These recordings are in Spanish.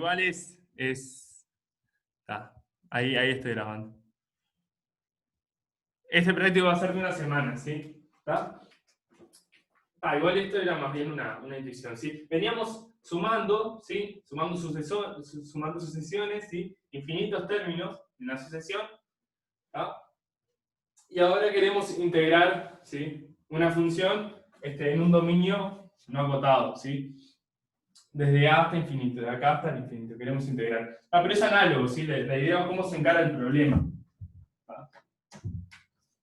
iguales es... Ahí estoy grabando. Este práctico va a ser de una semana, ¿sí? ¿Está? Igual esto era más bien una intuición, ¿sí? Veníamos sumando, ¿sí? Sumando sucesiones, ¿sí? Infinitos términos en la sucesión. ¿Tá? Y ahora queremos integrar, ¿sí? Una función en un dominio no acotado, ¿sí? Desde A hasta infinito, de acá hasta el infinito, queremos integrar. Pero es análogo, ¿sí? La idea es cómo se encara el problema. ¿Tá?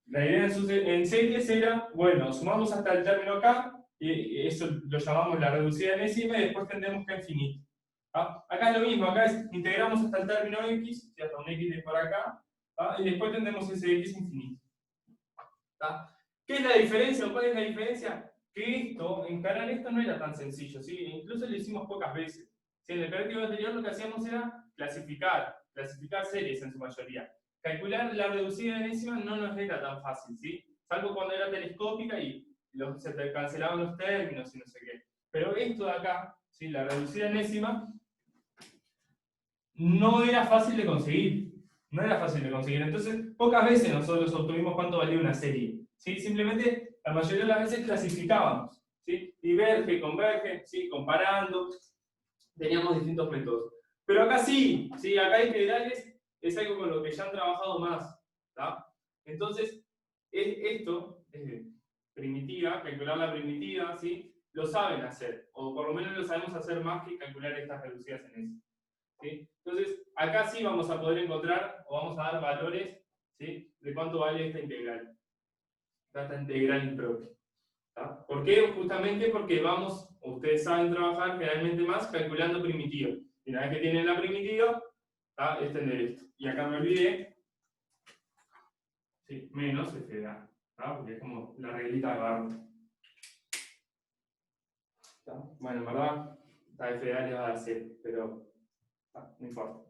La idea en series era, bueno, sumamos hasta el término K, y eso lo llamamos la reducida enésima, y después tendremos K infinito. ¿Tá? Acá es lo mismo, acá integramos hasta el término X, y hasta un X de por acá, ¿tá? Y después tendremos ese X infinito. ¿Tá? ¿Qué es la diferencia? ¿Cuál es la diferencia? Que encarar esto no era tan sencillo, ¿sí? Incluso lo hicimos pocas veces. ¿Sí? En el práctico anterior lo que hacíamos era clasificar series en su mayoría. Calcular la reducida enésima no nos era tan fácil, ¿sí? Salvo cuando era telescópica y se te cancelaban los términos y no sé qué. Pero esto de acá, ¿sí? La reducida enésima, no era fácil de conseguir. No era fácil de conseguir. Entonces, pocas veces nosotros obtuvimos cuánto valía una serie. ¿Sí? Simplemente, la mayoría de las veces clasificábamos. ¿Sí? Diverge, converge, ¿sí? Comparando. Teníamos distintos métodos. Pero acá sí, ¿sí? Acá integrales es algo con lo que ya han trabajado más. ¿Tá? Entonces, esto, primitiva, calcular la primitiva, ¿sí? Lo saben hacer. O por lo menos lo sabemos hacer más que calcular estas reducidas en eso. ¿Sí? Entonces, acá sí vamos a poder encontrar, o vamos a dar valores, ¿sí? De cuánto vale esta integral. Esta integral impropia. ¿Tá? ¿Por qué? Justamente porque ustedes saben trabajar generalmente más calculando primitiva. Y una vez que tienen la primitiva, ¿tá? Extender esto. Y acá me olvidé, ¿sí? Menos f de a, ¿tá? Porque es como la reglita de barro. ¿Tá? Bueno, en verdad, la f de a le va a dar 0, pero no importa.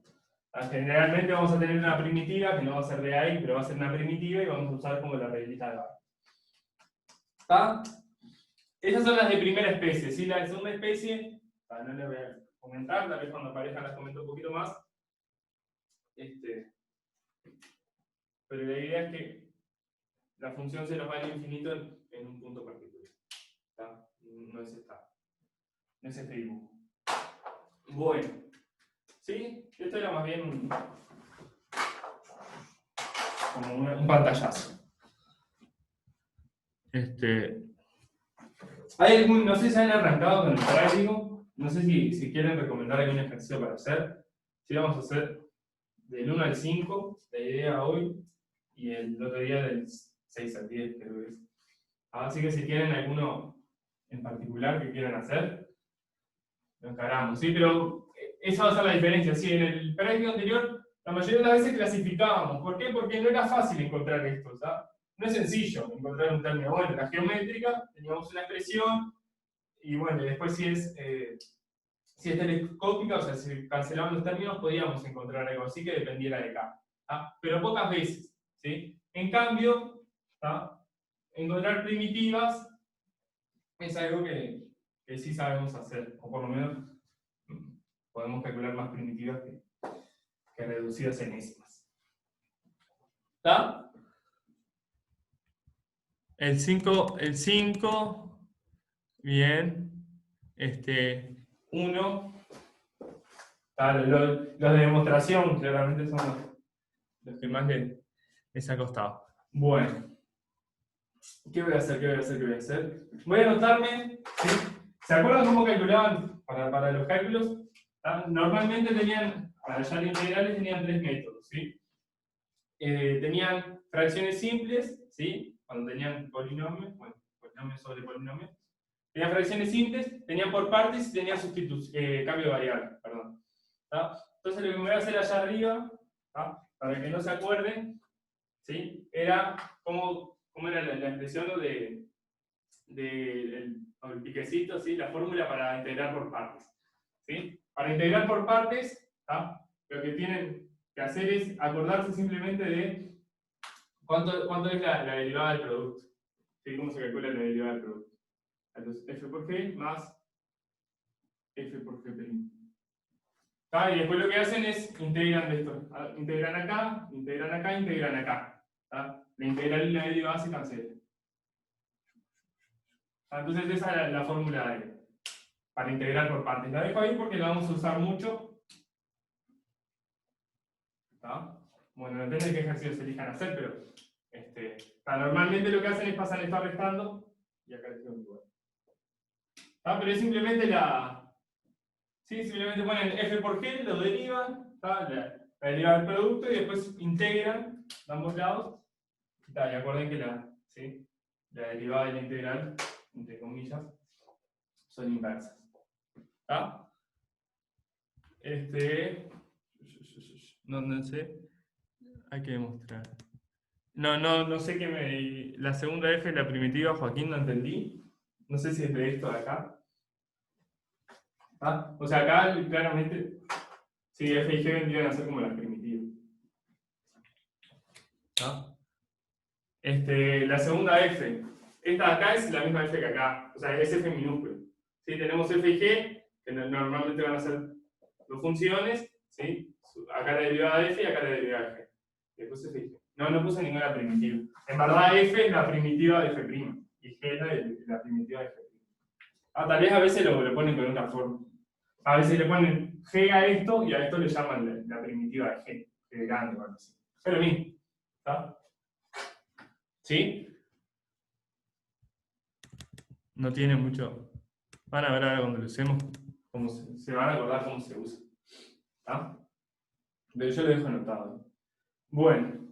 Generalmente vamos a tener una primitiva, que no va a ser de ahí, pero va a ser una primitiva y vamos a usar como la reglita de barro. ¿Está? Esas son las de primera especie, ¿sí? La de segunda especie, no les voy a comentar, tal vez cuando aparezcan las comento un poquito más. Pero la idea es que la función se nos va al infinito en un punto particular. ¿Está? No es este dibujo. Bueno. ¿Sí? Esto era más bien como un pantallazo. No sé si han arrancado con el práctico, no sé si quieren recomendar algún ejercicio para hacer. Sí, vamos a hacer del 1 al 5, la idea hoy, y el otro día del 6 al 10, creo que es. Así que si tienen alguno en particular que quieran hacer, lo encaramos, ¿sí? Pero esa va a ser la diferencia, ¿sí? En el práctico anterior, la mayoría de las veces clasificábamos. ¿Por qué? Porque no era fácil encontrar esto, ¿sabes? No es sencillo encontrar un término. Bueno, la geométrica, teníamos una expresión, y bueno, después si es telescópica, o sea, si cancelaban los términos, podíamos encontrar algo así que dependiera de K. Pero pocas veces, ¿sí? En cambio, encontrar primitivas es algo que sí sabemos hacer, o por lo menos podemos calcular más primitivas que reducidas enésimas. ¿Está? El 5, bien. 1. Los de demostración claramente son los que más les ha costado. Bueno. ¿Qué voy a hacer? Voy a anotarme, ¿sí? ¿Se acuerdan cómo calculaban para los cálculos? Normalmente para hallar integrales tenían 3 métodos, ¿sí? Tenían fracciones simples, ¿sí? Cuando tenían polinomios, bueno, polinomios sobre polinomios. Tenían fracciones simples, tenían por partes y tenían cambio de variable, perdón. ¿Tá? Entonces lo que me voy a hacer allá arriba, para que no se acuerden, ¿sí? Era cómo era la expresión el piquecito, ¿sí? La fórmula para integrar por partes, ¿sí? Para integrar por partes, lo que tienen que hacer es acordarse simplemente de cuánto es la derivada del producto, ¿sí? Cómo se calcula la derivada del producto. Entonces, f por g más f por g'. ¿Tá? Y después lo que hacen es integran de esto. Integran acá, integran acá, integran acá. ¿Tá? La integral y la derivada se cancelan. Entonces esa es la fórmula para integrar por partes. La dejo ahí porque la vamos a usar mucho. ¿Tá? Bueno, depende de qué ejercicios se elijan hacer, pero normalmente lo que hacen es pasar esto restando y acá les tengo igual. Pero es simplemente simplemente ponen f por g, lo derivan, la derivada del producto y después integran de ambos lados. Y acuerden que la derivada y la integral, entre comillas, son inversas. No sé. Hay que demostrar. No sé qué me. La segunda f es la primitiva, Joaquín, no entendí. No sé si es de esto de acá. O sea, acá claramente. Sí, f y g vendrían a ser como las primitivas. La segunda f. Esta de acá es la misma f que acá. O sea, es f minúsculo. ¿Sí? Tenemos f y g, que normalmente van a ser dos funciones. ¿Sí? Acá la derivada de f y acá la derivada de g. Después f y g. No puse ninguna primitiva. En verdad f es la primitiva de f'. Y g es la primitiva de f'. Tal vez a veces lo ponen con otra forma. A veces le ponen g a esto y a esto le llaman la primitiva de g. G grande o algo así. Es lo mismo. ¿Está? ¿Sí? No tiene mucho. Van a ver ahora cuando lo usemos, se van a acordar cómo se usa. ¿Está? Pero yo lo dejo anotado. Bueno.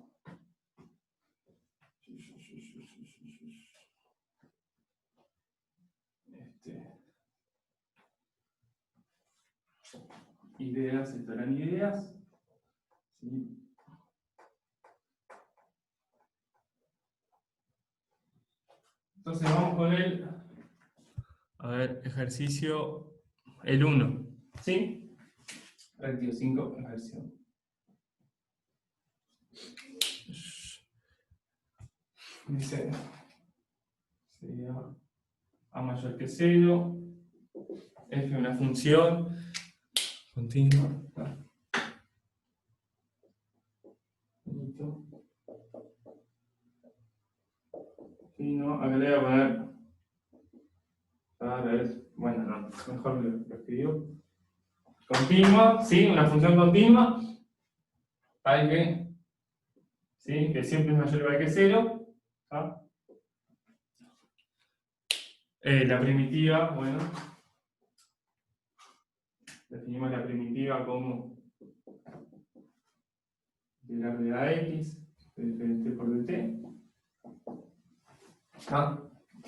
Ideas, estas eran ideas. ¿Sí? Entonces vamos con el, ejercicio, el 1. ¿Sí? Práctico 5, ejercicio. Dice, sería a mayor que 0, f una función continua. Listo. Acá le voy a poner. Bueno, no, mejor lo escribo. Continua, ¿sí? Una función continua. Hay que siempre es mayor o igual que 0. La primitiva, bueno. Definimos la primitiva como integral de a x, de t por dt.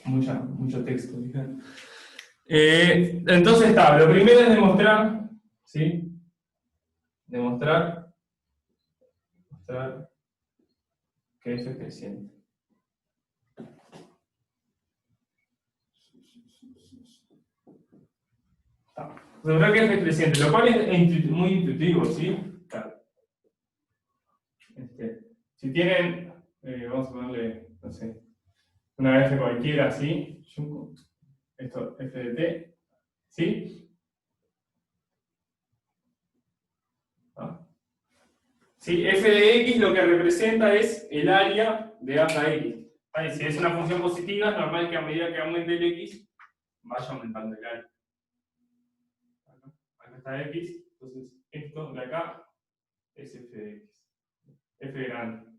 Mucho texto. Entonces lo primero es demostrar, ¿sí? Demostrar que f es creciente. Demostrar que f es creciente, lo cual es muy intuitivo, ¿sí? Claro. Si tienen, vamos a ponerle, no sé, una f cualquiera, ¿sí? Esto, f de t, ¿sí? ¿Sí? F de x lo que representa es el área de hasta x. Si es una función positiva, es normal que a medida que aumente el x, vaya aumentando el área. Acá está x, entonces esto de acá es f de x. F grande.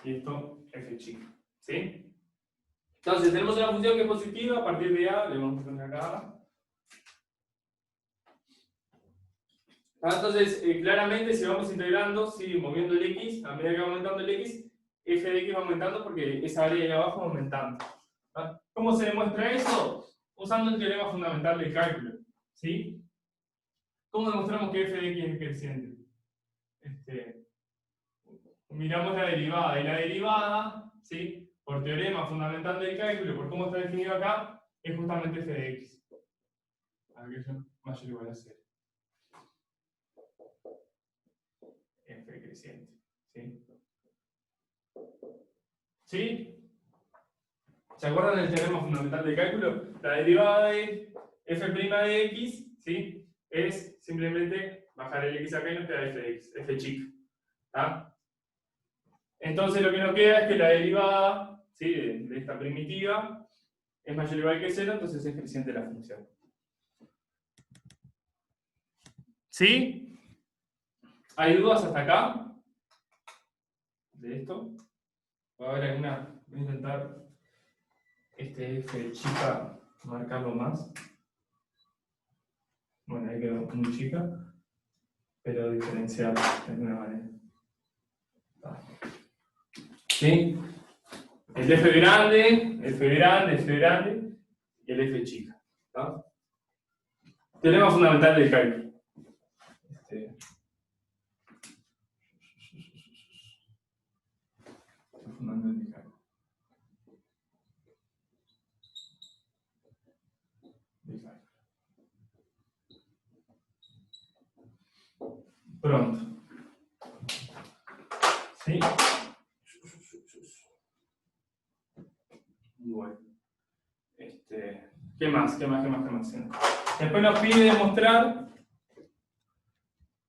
Y esto f chico. ¿Sí? Entonces tenemos una función que es positiva, a partir de a le vamos a poner acá a. Entonces, claramente, si vamos integrando, ¿sí? Moviendo el x, a medida que va aumentando el x, f de x va aumentando porque esa área de abajo va aumentando. ¿Cómo se demuestra eso? Usando el teorema fundamental del cálculo. ¿Sí? ¿Cómo demostramos que f de x es creciente? Miramos la derivada, y la derivada, ¿sí? Por teorema fundamental del cálculo, por cómo está definido acá, es justamente f de x. Aquello mayor o igual a 0. F creciente. ¿Sí? ¿Sí? ¿Se acuerdan del teorema fundamental del cálculo? La derivada de f' de x, ¿sí? Es simplemente bajar el x acá y nos queda f de x, f chica. ¿Tá? Entonces lo que nos queda es que la derivada, ¿sí? de esta primitiva es mayor o igual que 0, entonces es creciente la función. ¿Sí? ¿Hay dudas hasta acá? ¿De esto? Va a haber alguna. Voy a intentar este f chica marcarlo más. Bueno, ahí quedó muy chica, pero diferenciar de alguna manera. ¿Sí? El f grande, f grande, f grande y el f chica. ¿Tá? Teorema fundamental del cálculo. Fundamental del cálculo. Pronto. ¿Sí? Bueno. ¿Qué más? Después nos pide demostrar.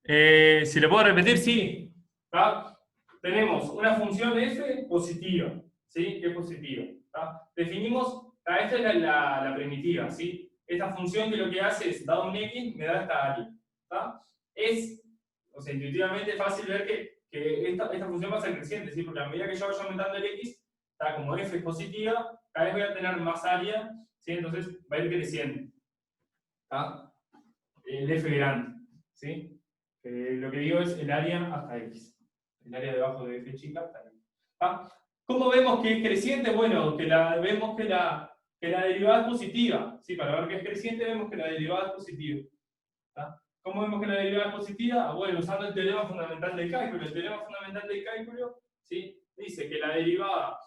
Si le puedo repetir, sí. ¿Tá? Tenemos una función f positiva. ¿Sí? Que es positiva. ¿Tá? Definimos. Esta es la primitiva. ¿Sí? Esta función que lo que hace es, dado un x, me da esta área. ¿Tá? Es, o sea, intuitivamente fácil ver que esta función va a ser creciente. ¿Sí? Porque a medida que yo vaya aumentando el x, está como f es positiva, cada vez voy a tener más área. ¿Sí? Entonces va a ir creciendo. ¿Tá? El f grande. ¿Sí? Lo que digo es el área hasta x. El área debajo de f chica hasta x. ¿Tá? ¿Cómo vemos que es creciente? Bueno, vemos que la derivada es positiva. ¿Sí? Para ver que es creciente vemos que la derivada es positiva. ¿Tá? ¿Cómo vemos que la derivada es positiva? Bueno, usando el teorema fundamental del cálculo. El teorema fundamental del cálculo, ¿sí? Dice que la derivada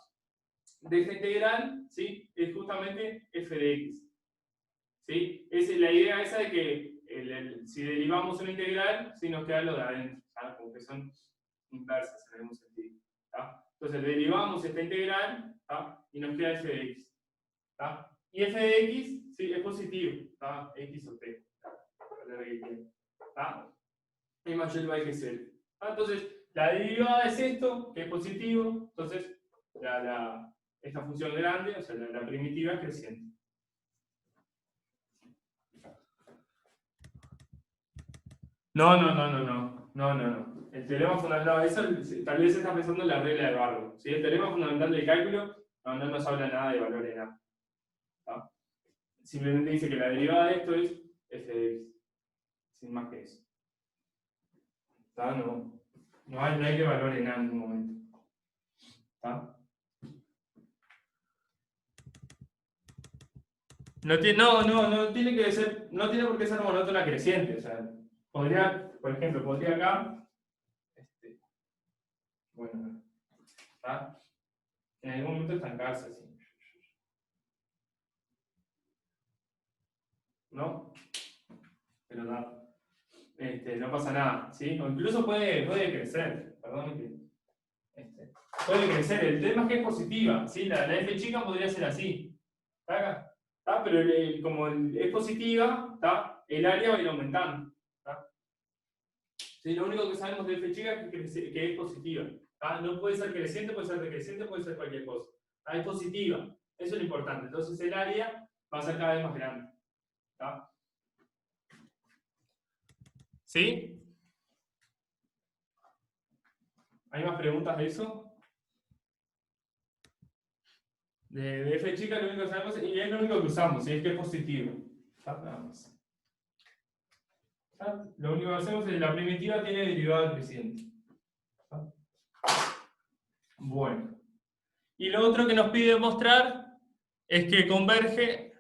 de esta integral, ¿sí? Es justamente f de x. ¿Sí? Es la idea esa de que si derivamos una integral, ¿sí? Nos queda lo de adentro, ¿tá? Como que son inversas en algún sentido. ¿Tá? Entonces derivamos esta integral, ¿tá? Y nos queda f de x. ¿Tá? Y f de x, ¿sí? Es positivo, ¿tá? X o t. ¿Tá? Es mayor o igual que 0. ¿Tá? Entonces, la derivada es esto, que es positivo, entonces esta función grande, o sea, la primitiva es creciente. No. El teorema fundamental, eso tal vez está pensando en la regla de Barlow. ¿Sí? El teorema fundamental del cálculo no nos habla nada de valores A. ¿Tá? Simplemente dice que la derivada de esto es f de x. Sin más que eso. ¿Tá? No hay que valor en A en ningún momento. ¿Tá? No tiene que ser, no tiene por qué ser monótona creciente. O sea, podría, por ejemplo, podría acá. Bueno, ¿tá? En algún momento estancarse así. ¿No? Pero no pasa nada, ¿sí? O incluso puede crecer, perdón puede crecer, el tema es que es positiva, ¿sí? La f chica podría ser así, ¿está? ¿Tá? Pero como es positiva, ¿tá? El área va a ir aumentando, ¿tá? ¿Sí? Lo único que sabemos de f chica es que es positiva, ¿tá? No puede ser creciente, puede ser decreciente, puede ser cualquier cosa, ¿tá? Es positiva, eso es lo importante, entonces el área va a ser cada vez más grande, ¿tá? ¿Sí? ¿Hay más preguntas de eso? De f chica lo único que sabemos, y es lo único que usamos, y es que es positivo. Nada más. Lo único que hacemos es que la primitiva tiene derivada creciente. Bueno. Y lo otro que nos pide demostrar es que converge.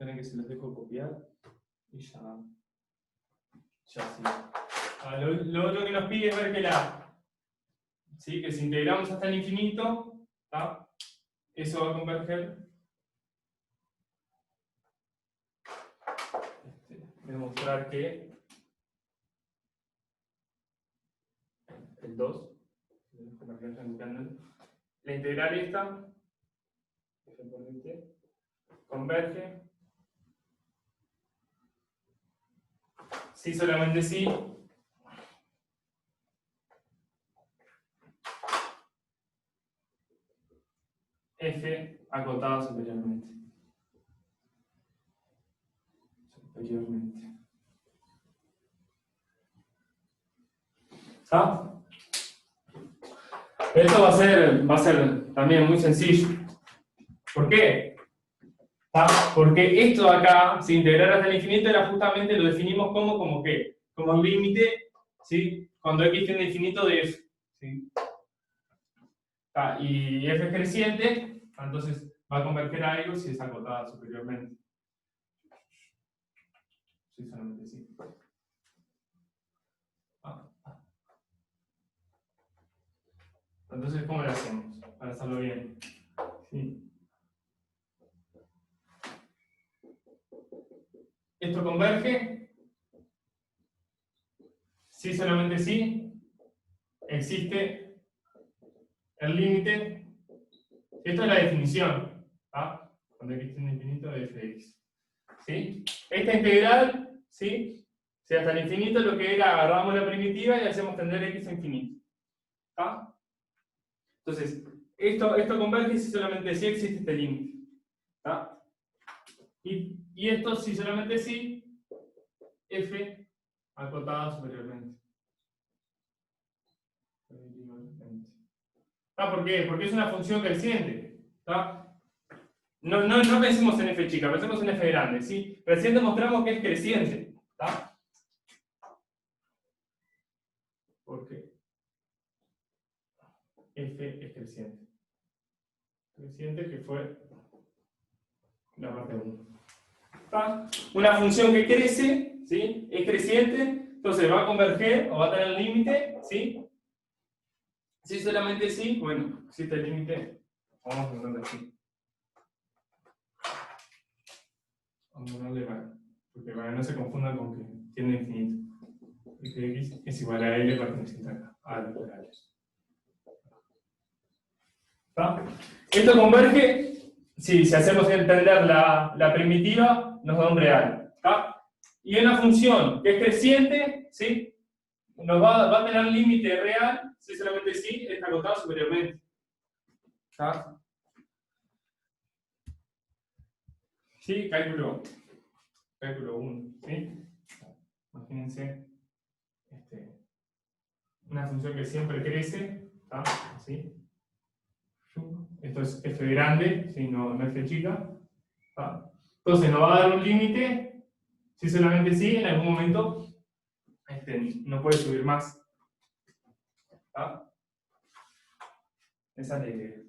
Esperen que se los dejo copiar. Y ya sí. Lo otro que nos pide es ver que ¿sí? Que si integramos hasta el infinito, ¿tá? Eso va a converger. Demostrar que el 2, la integral esta, converge si solamente si f acotado superiormente. ¿Está? Esto va a ser también muy sencillo. ¿Por qué? ¿Está? Porque esto de acá, si integrar hasta el infinito, era justamente, lo definimos como ¿qué? Como el límite, ¿sí? Cuando x tiende a infinito de f. ¿Sí? Y f es creciente, entonces va a converger a algo si es acotada superiormente. Sí, solamente sí. Entonces, ¿cómo lo hacemos? Para hacerlo bien. ¿Sí? ¿Esto converge? Sí, solamente sí. Existe el límite. Esto es la definición. ¿Ah? Cuando x tiende a infinito de f de x. ¿Sí? Esta integral, ¿sí? Si hasta el infinito lo que era, agarramos la primitiva y hacemos tender x a infinito. ¿Está? Entonces, esto converge si solamente sí existe este límite. ¿Está? Y esto si solamente sí, f acotada superiormente. ¿Por qué? Porque es una función creciente. ¿Está? No pensemos en f chica, pensemos en f grande. ¿Sí? Recién demostramos que es creciente. ¿Está? ¿Por qué? F es creciente. Creciente que fue la parte 1. ¿Está? Una función que crece, ¿sí? Es creciente, entonces va a converger o va a tener límite, ¿sí? Si solamente sí, bueno, existe el límite, vamos a ponerlo aquí. Vamos a ponerle para, porque para que no se confundan con que tiende a infinito. Y que x es igual a L perteneciente acá, a los laterales. ¿Está? Esto converge, sí, si hacemos entender la primitiva, nos da un real. ¿Está? Y una función que es creciente, ¿sí? Nos va a tener límite real, si solamente sí, está acotado superiormente. ¿Está? Sí, cálculo 1, ¿sí? Imagínense una función que siempre crece, ¿está? ¿Sí? Esto es f grande, ¿sí? No f chica. ¿Está? Entonces nos va a dar un límite, si solamente sí, en algún momento no puede subir más. ¿Está? Esa es la idea.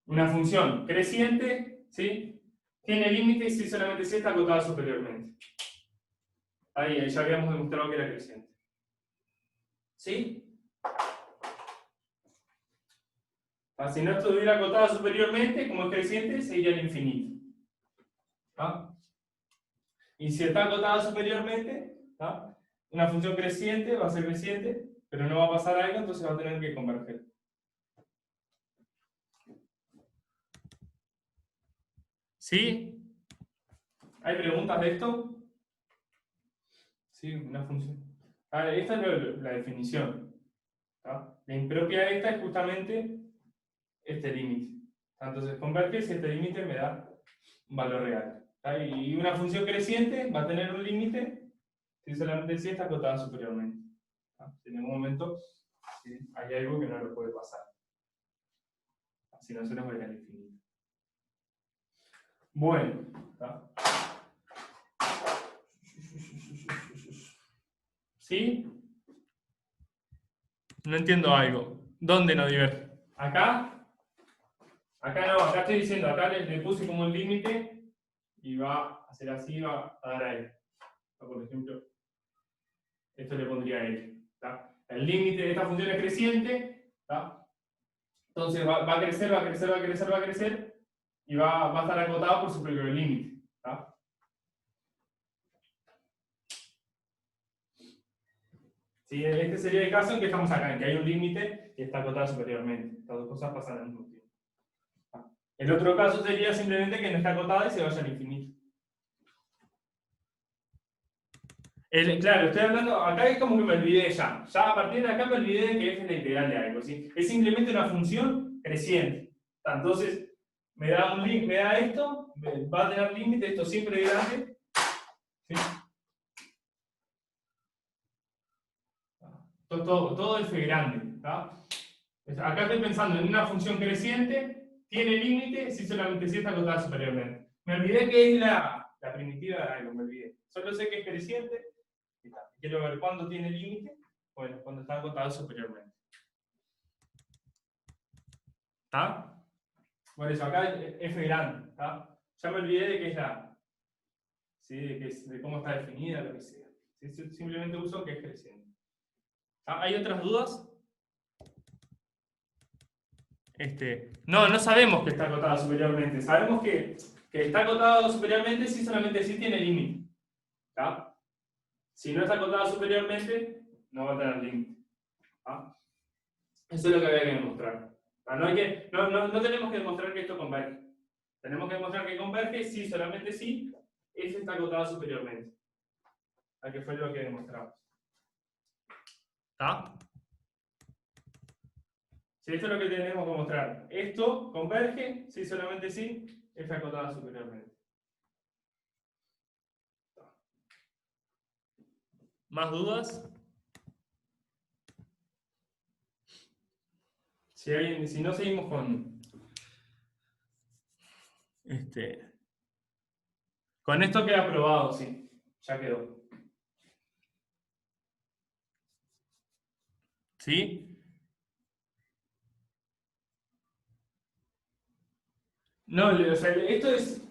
Una función creciente, ¿sí? Tiene límites si solamente sí está acotada superiormente. Ahí ya habíamos demostrado que era creciente. ¿Sí? Si no estuviera acotada superiormente, como es creciente, sería el infinito. ¿Ah? Y si está acotada superiormente, ¿ah? Una función creciente va a ser creciente, pero no va a pasar algo, entonces va a tener que converger. ¿Sí? ¿Hay preguntas de esto? Sí, una función. Esta es la definición. ¿Ah? La impropia de esta es justamente este límite. Entonces converge si este límite me da un valor real. Y una función creciente va a tener un límite si solamente si está acotada superiormente. Si en algún momento hay algo que no lo puede pasar. Si no, se nos va a ir al infinito. Bueno. ¿Sí? No entiendo algo. ¿Dónde no diverge? ¿Acá? Acá no, acá estoy diciendo, acá le puse como un límite y va a ser así, va a dar a L. Por ejemplo, esto le pondría a L. El límite de esta función es creciente, ¿tá? Entonces va a crecer, va a crecer, va a crecer, va a crecer y va a estar acotado por su propio límite. Sí, este sería el caso en que estamos acá, en que hay un límite y está acotado superiormente. Estas dos cosas pasan al mismo tiempo. El otro caso sería simplemente que no está acotada y se vaya al infinito. Claro, estoy hablando, acá es como que me olvidé ya. Ya a partir de acá me olvidé de que f es la integral de algo, ¿sí? Es simplemente una función creciente. Entonces, me da esto, va a tener límite, esto siempre es grande. ¿Sí? Todo f grande. ¿Tá? Acá estoy pensando en una función creciente, tiene límite si solamente si está acotada superiormente. Me olvidé que es la primitiva de algo, me olvidé. Solo sé que es creciente. Quiero ver cuándo tiene límite. Bueno, cuando está acotado superiormente. ¿Está? Por eso, acá f grande. ¿Está? Ya me olvidé de qué es la. ¿Sí? De cómo está definida, lo que sea. ¿Sí? Simplemente uso que es creciente. ¿Está? ¿Hay otras dudas? No sabemos que está acotado superiormente. Sabemos que está acotado superiormente si solamente si tiene límite. ¿Está? Si no está acotado superiormente, no va a tener límite. ¿Está? Eso es lo que había que demostrar. No tenemos que demostrar que esto converge. Tenemos que demostrar que converge si solamente si f está acotado superiormente. ¿A qué fue lo que demostramos? ¿Está? Si esto es lo que tenemos que mostrar. Esto converge si solamente si f acotada superiormente. ¿Más dudas? Si no, seguimos con con esto queda aprobado, sí. Ya quedó. ¿Sí? No, o sea, esto es.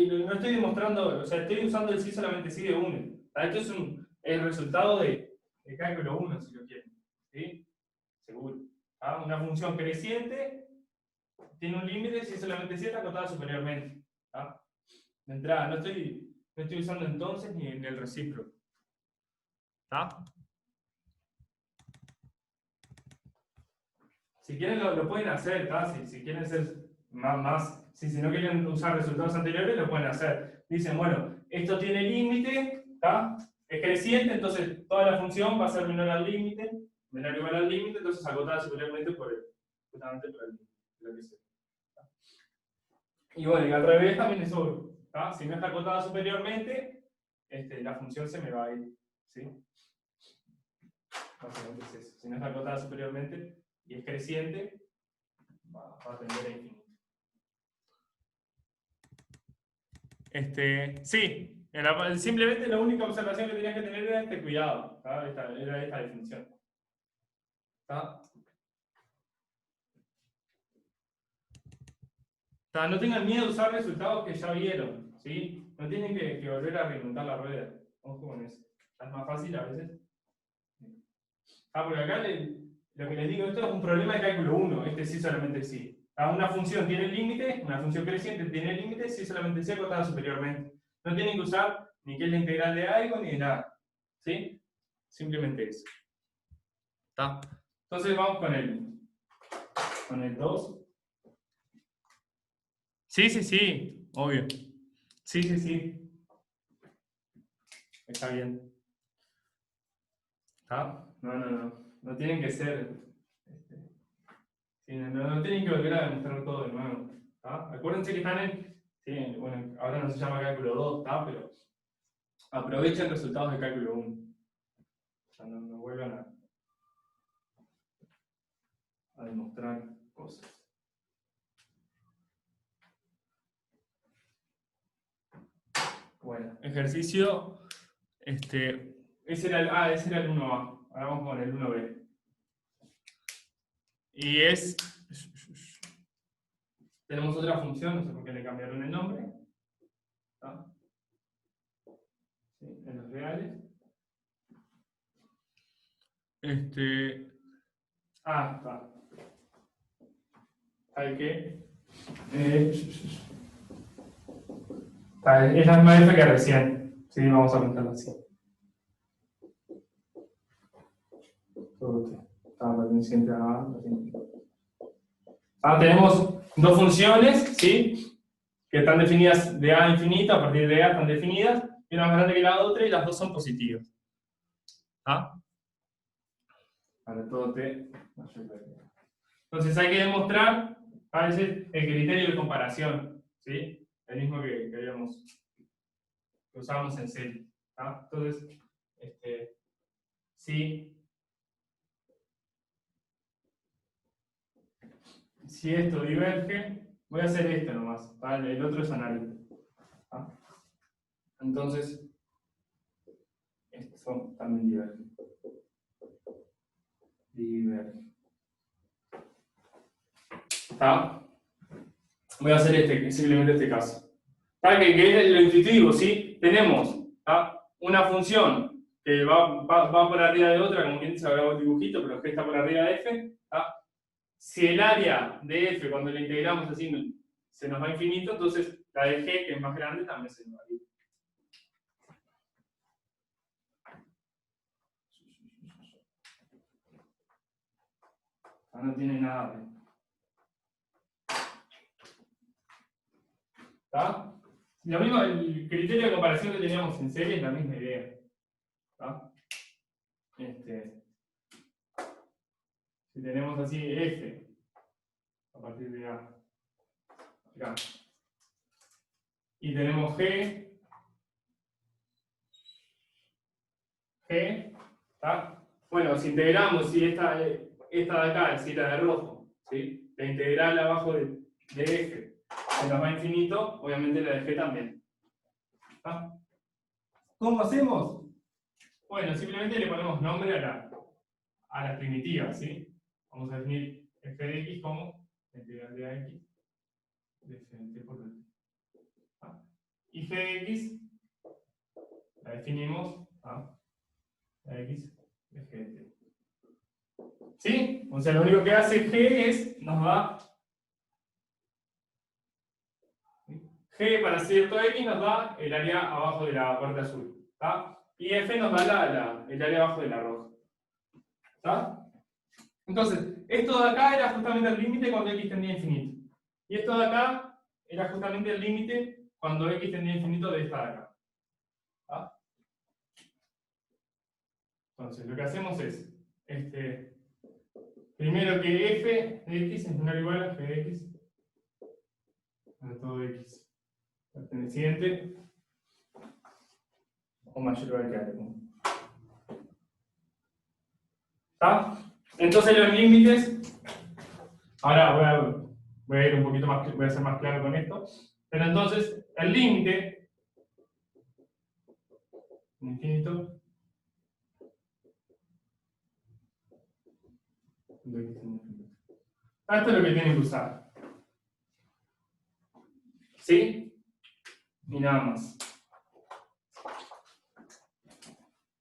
No estoy demostrando, o sea, estoy usando el sí solamente sí de 1. Esto es el resultado de cálculo 1, si lo quieren. ¿Sí? Seguro. Una función creciente tiene un límite si solamente sí está acotada superiormente. ¿Ah? De entrada, no estoy usando entonces ni el recíproco. ¿Está? Si quieren lo pueden hacer, si quieren ser más si no quieren usar resultados anteriores, lo pueden hacer. Dicen, bueno, esto tiene límite, es creciente, entonces toda la función va a ser menor al límite, menor o igual al límite, entonces acotada superiormente justamente por el límite, lo que sea. Y bueno, y al revés también es obvio. Si no está acotada superiormente, la función se me va a ir. ¿Sí? Básicamente es eso. Si no está acotada superiormente y es creciente, va a tender a infinito. Sí, simplemente la única observación que tenías que tener era este cuidado. Era esta definición. No tengan miedo de usar resultados que ya vieron. ¿Sí? No tienen que volver a remontar la rueda. Ojo con eso. Es más fácil a veces. Porque acá lo que les digo, esto es un problema de cálculo 1, sí solamente sí. Una función tiene límite, una función creciente tiene límite si solamente sí acotada superiormente. No tienen que usar ni qué es la integral de algo ni de nada. ¿Sí? Simplemente eso. ¿Está? Entonces vamos con el 2. Sí, obvio. Sí. Está bien. ¿Está? No tienen que ser. No tienen que volver a demostrar todo de nuevo. ¿Está? Acuérdense que están en. Sí, bueno, ahora no se llama cálculo 2, ¿está? Pero aprovechen resultados de cálculo 1. O sea, no vuelvan a demostrar cosas. Bueno, ejercicio. Ese era el 1A. Ahora vamos con el 1B. Y es. Tenemos otra función, no sé por qué le cambiaron el nombre. ¿Está? ¿Sí? En los reales. Está. ¿Sabe qué? Es la misma F que recién. Sí, vamos a pintarlo así. Todo estaba perteneciente a. Tenemos dos funciones, ¿sí? Que están definidas de A infinita, a partir de A están definidas, y una más grande que la otra, y las dos son positivas. Para todo T mayor que T. Entonces hay que demostrar, a veces, el criterio de comparación, ¿sí? El mismo que usábamos en serie. Entonces, si esto diverge, voy a hacer esto nomás, ¿vale? El otro es analítico. Entonces, estos también divergen. ¿Está? Voy a hacer simplemente este caso. Que es lo intuitivo, ¿sí? Tenemos una función que va por arriba de otra, como quien dice, hago el dibujito, pero que está por arriba de f. Si el área de f, cuando la integramos así, se nos va a infinito, entonces la de g, que es más grande, también se nos va a ir. No tiene nada de... ¿Está? Lo mismo, el criterio de comparación que teníamos en serie es la misma idea. ¿Está? Si tenemos así F, a partir de A, acá, y tenemos G, ¿está? Bueno, si integramos, si esta de acá, es decir, la de rojo, ¿sí? La integral abajo de F se nos va a infinito, obviamente la de G también. ¿Está? ¿Cómo hacemos? Bueno, simplemente le ponemos nombre a las primitivas, ¿sí? Vamos a definir f de x como la integral de ax de f de t por dt. Y g de x la definimos a la x de g de t. ¿Sí? O sea, lo único que hace g es, nos da g para cierto x nos da el área abajo de la parte azul. ¿Tá? Y f nos da el área abajo de la roja. ¿Está? Entonces, esto de acá era justamente el límite cuando x tendía a infinito. Y esto de acá era justamente el límite cuando x tendía a infinito de esta de acá. ¿Está? Entonces, lo que hacemos es, primero que f de x es menor o igual a g de x a todo x perteneciente o mayor o igual que algo. ¿Está? Entonces los límites, ahora voy a ir un poquito más, voy a ser más claro con esto, pero entonces el límite infinito esto es lo que tienen que usar. ¿Sí? Y nada más.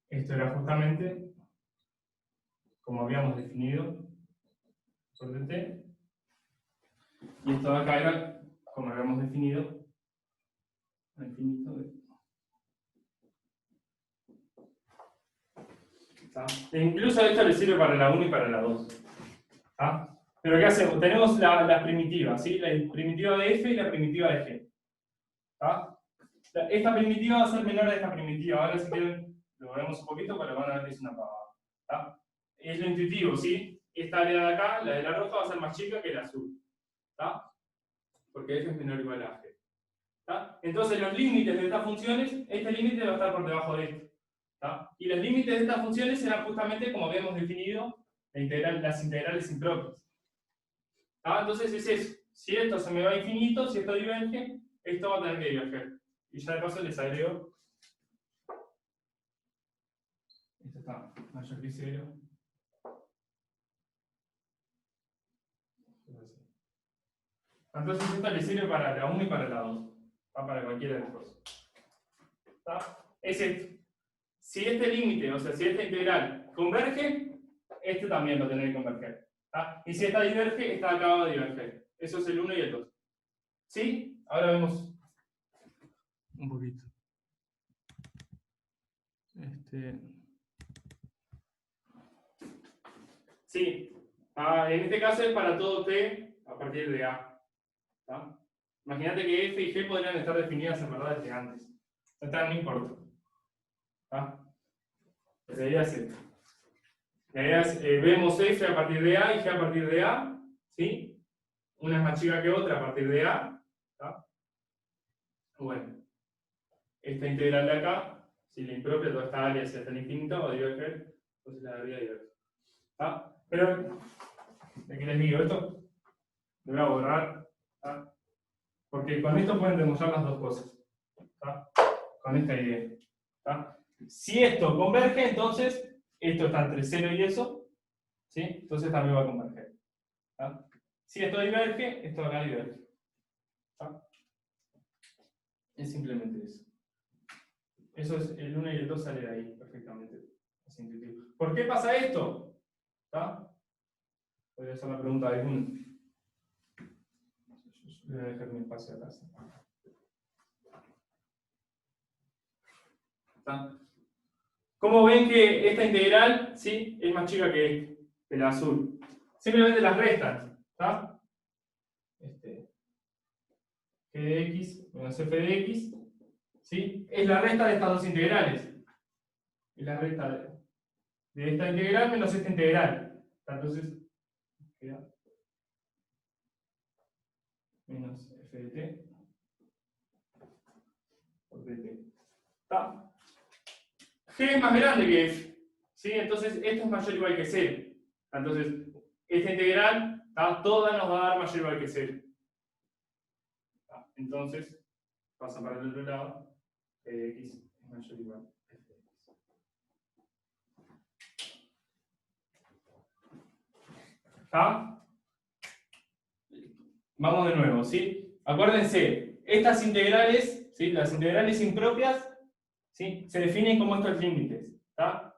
Esto era justamente como habíamos definido por dt. Y esto de acá era como habíamos definido al infinito de... E incluso esto le sirve para la 1 y para la 2. ¿Está? Pero ¿qué hacemos? Tenemos las primitivas, ¿sí? La primitiva de f y la primitiva de g. ¿Está? Esta primitiva va a ser menor a esta primitiva. Ahora si quieren lo vemos un poquito, pero van a ver que es una pavada. ¿Está? Es lo intuitivo, ¿sí? Esta área de acá, la de la roja, va a ser más chica que la azul. ¿Está? Porque f es menor o igual a g. ¿Está? Entonces los límites de estas funciones, este límite va a estar por debajo de este. ¿Está? Y los límites de estas funciones serán justamente como habíamos definido las integrales impropias. ¿Está? Entonces es eso. Si esto se me va a infinito, si esto diverge, esto va a tener que diverger. Y ya de paso les agrego. Esto está mayor que 0. Entonces esto le sirve para la 1 y para la 2. Va para cualquiera de las dos. Es esto. Si este límite, o sea, si esta integral converge, este también va a tener que converger. Y si esta diverge, esta acaba de diverger. Eso es el 1 y el 2. ¿Sí? Ahora vemos un poquito. Sí. En este caso es para todo t a partir de A. ¿Tá? Imagínate que F y G podrían estar definidas en verdad desde antes. No importa. ¿Tá? La idea es esta. La idea es, vemos F a partir de A y G a partir de A. ¿Sí? Una es más chica que otra a partir de A. ¿Tá? Bueno, esta integral de acá, si la impropia toda esta área hacia el infinito va a diverger, entonces la debería diverger. ¿Tá? Pero, ¿de qué les digo esto? Lo voy a borrar. ¿Tá? Porque con esto pueden demostrar las dos cosas. ¿Tá? Con esta idea. ¿Tá? Si esto converge, entonces esto está entre 0 y eso, ¿sí? Entonces también va a converger. ¿Tá? Si esto diverge, esto acá diverge. ¿Tá? Es simplemente eso. Eso es el 1 y el 2 sale de ahí perfectamente. Es intuitivo. ¿Por qué pasa esto? ¿Tá? Voy a hacer la pregunta de uno. Voy a dejar mi espacio acá. ¿Tá? ¿Cómo ven que esta integral, ¿sí?, es más chica que el azul? Simplemente las restan. ¿Tá? G de x menos f de x, ¿sí?, es la resta de estas dos integrales. Es la resta de esta integral menos esta integral. Entonces, queda menos f de t por dt. ¿Tá? G es más grande que f, ¿sí? Entonces esto es mayor o igual que 0. Entonces, esta integral, ¿tá?, toda nos va a dar mayor o igual que 0. ¿Tá? Entonces, pasa para el otro lado, g de x es mayor o igual a f de x. ¿Tá? Vamos de nuevo, ¿sí? Acuérdense, estas integrales, ¿sí?, las integrales impropias, ¿sí?, se definen como estos límites. ¿Tá?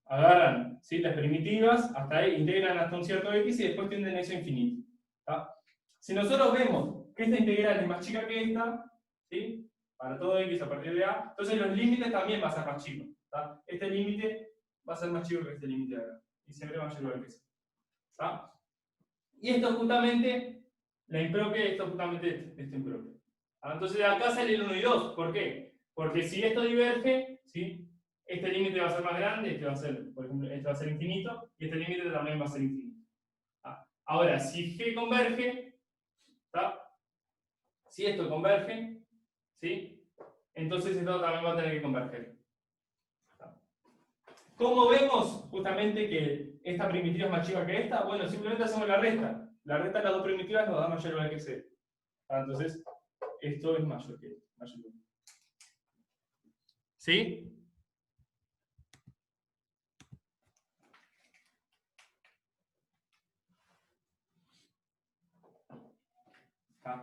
Agarran, ¿sí?, las primitivas, hasta ahí, integran hasta un cierto x y después tienden eso a infinito. ¿Tá? Si nosotros vemos que esta integral es más chica que esta, ¿sí?, para todo x a partir de a, entonces los límites también van a ser más chicos. ¿Tá? Este límite va a ser más chico que este límite de acá. Y siempre va a llegar al que sea. ¿Tá? Y esto justamente, la impropia, y esto justamente esto impropio. Entonces de acá sale el 1 y 2. ¿Por qué? Porque si esto diverge, ¿sí?, este límite va a ser más grande, este va a ser, por ejemplo, este va a ser infinito, y este límite también va a ser infinito. Ahora, si G converge, ¿tá?, si esto converge, ¿sí?, entonces esto también va a tener que converger. ¿Tá? ¿Cómo vemos justamente que esta primitiva es más chica que esta? Bueno, simplemente hacemos la resta. La resta de las dos primitivas nos da mayor o igual que 0. Entonces, esto es mayor que esto. ¿Sí?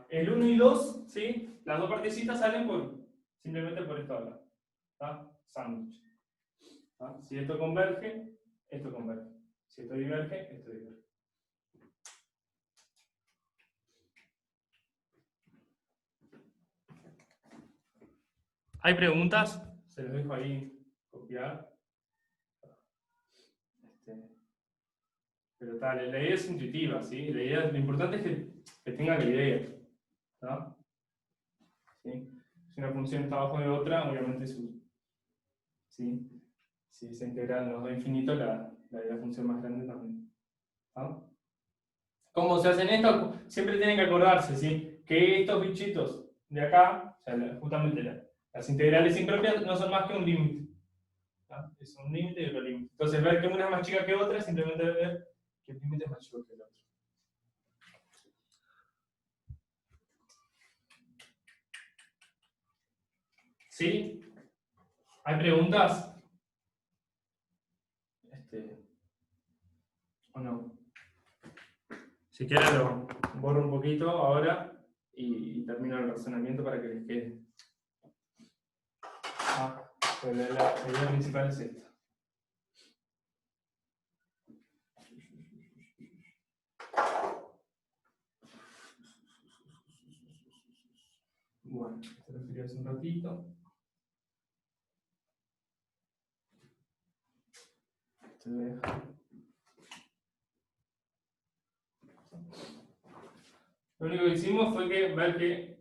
El 1 y 2, ¿sí?, las dos partecitas salen simplemente por esto de acá. ¿Tá? Sándwich. ¿Tá? Si esto converge, esto converge. Si esto diverge, esto diverge. ¿Hay preguntas? Se los dejo ahí copiar. Pero tal, la idea es intuitiva, ¿sí? Lo importante es que tengan la idea. ¿Tá? ¿Sí? Si una función está abajo de otra, obviamente ¿sí?, si se integran los dos infinitos, la función más grande también. ¿Tá? ¿Cómo se hacen esto? Siempre tienen que acordarse, ¿sí?, que estos bichitos de acá, o sea, justamente las integrales impropias, no son más que un límite. ¿Tá? Es un límite y otro límite. Entonces, ver que una es más chica que otra, simplemente ver que el límite es más chico que el otro. ¿Sí? ¿Hay preguntas? ¿O no? Si quieren lo borro un poquito ahora y termino el razonamiento para que les quede. Pues la idea principal es esta. Bueno, esto lo quería hace un ratito. Esto lo voy a dejar. Lo único que hicimos fue ver que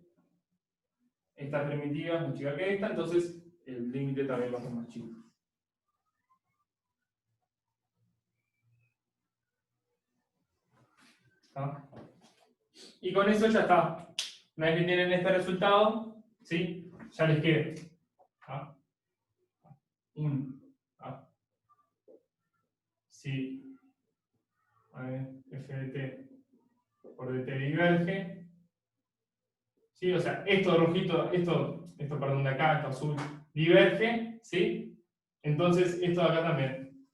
esta primitiva es más chica que esta, entonces el límite también va a ser más chico. ¿Está? Y con eso ya está. Una vez que tienen este resultado, ¿sí? Ya les queda. ¿Ah? 1. ¿Ah? Si f de t por dt diverge, ¿sí? O sea, esto rojito, esto perdón, de acá, esto azul, diverge, ¿sí? Entonces esto de acá también.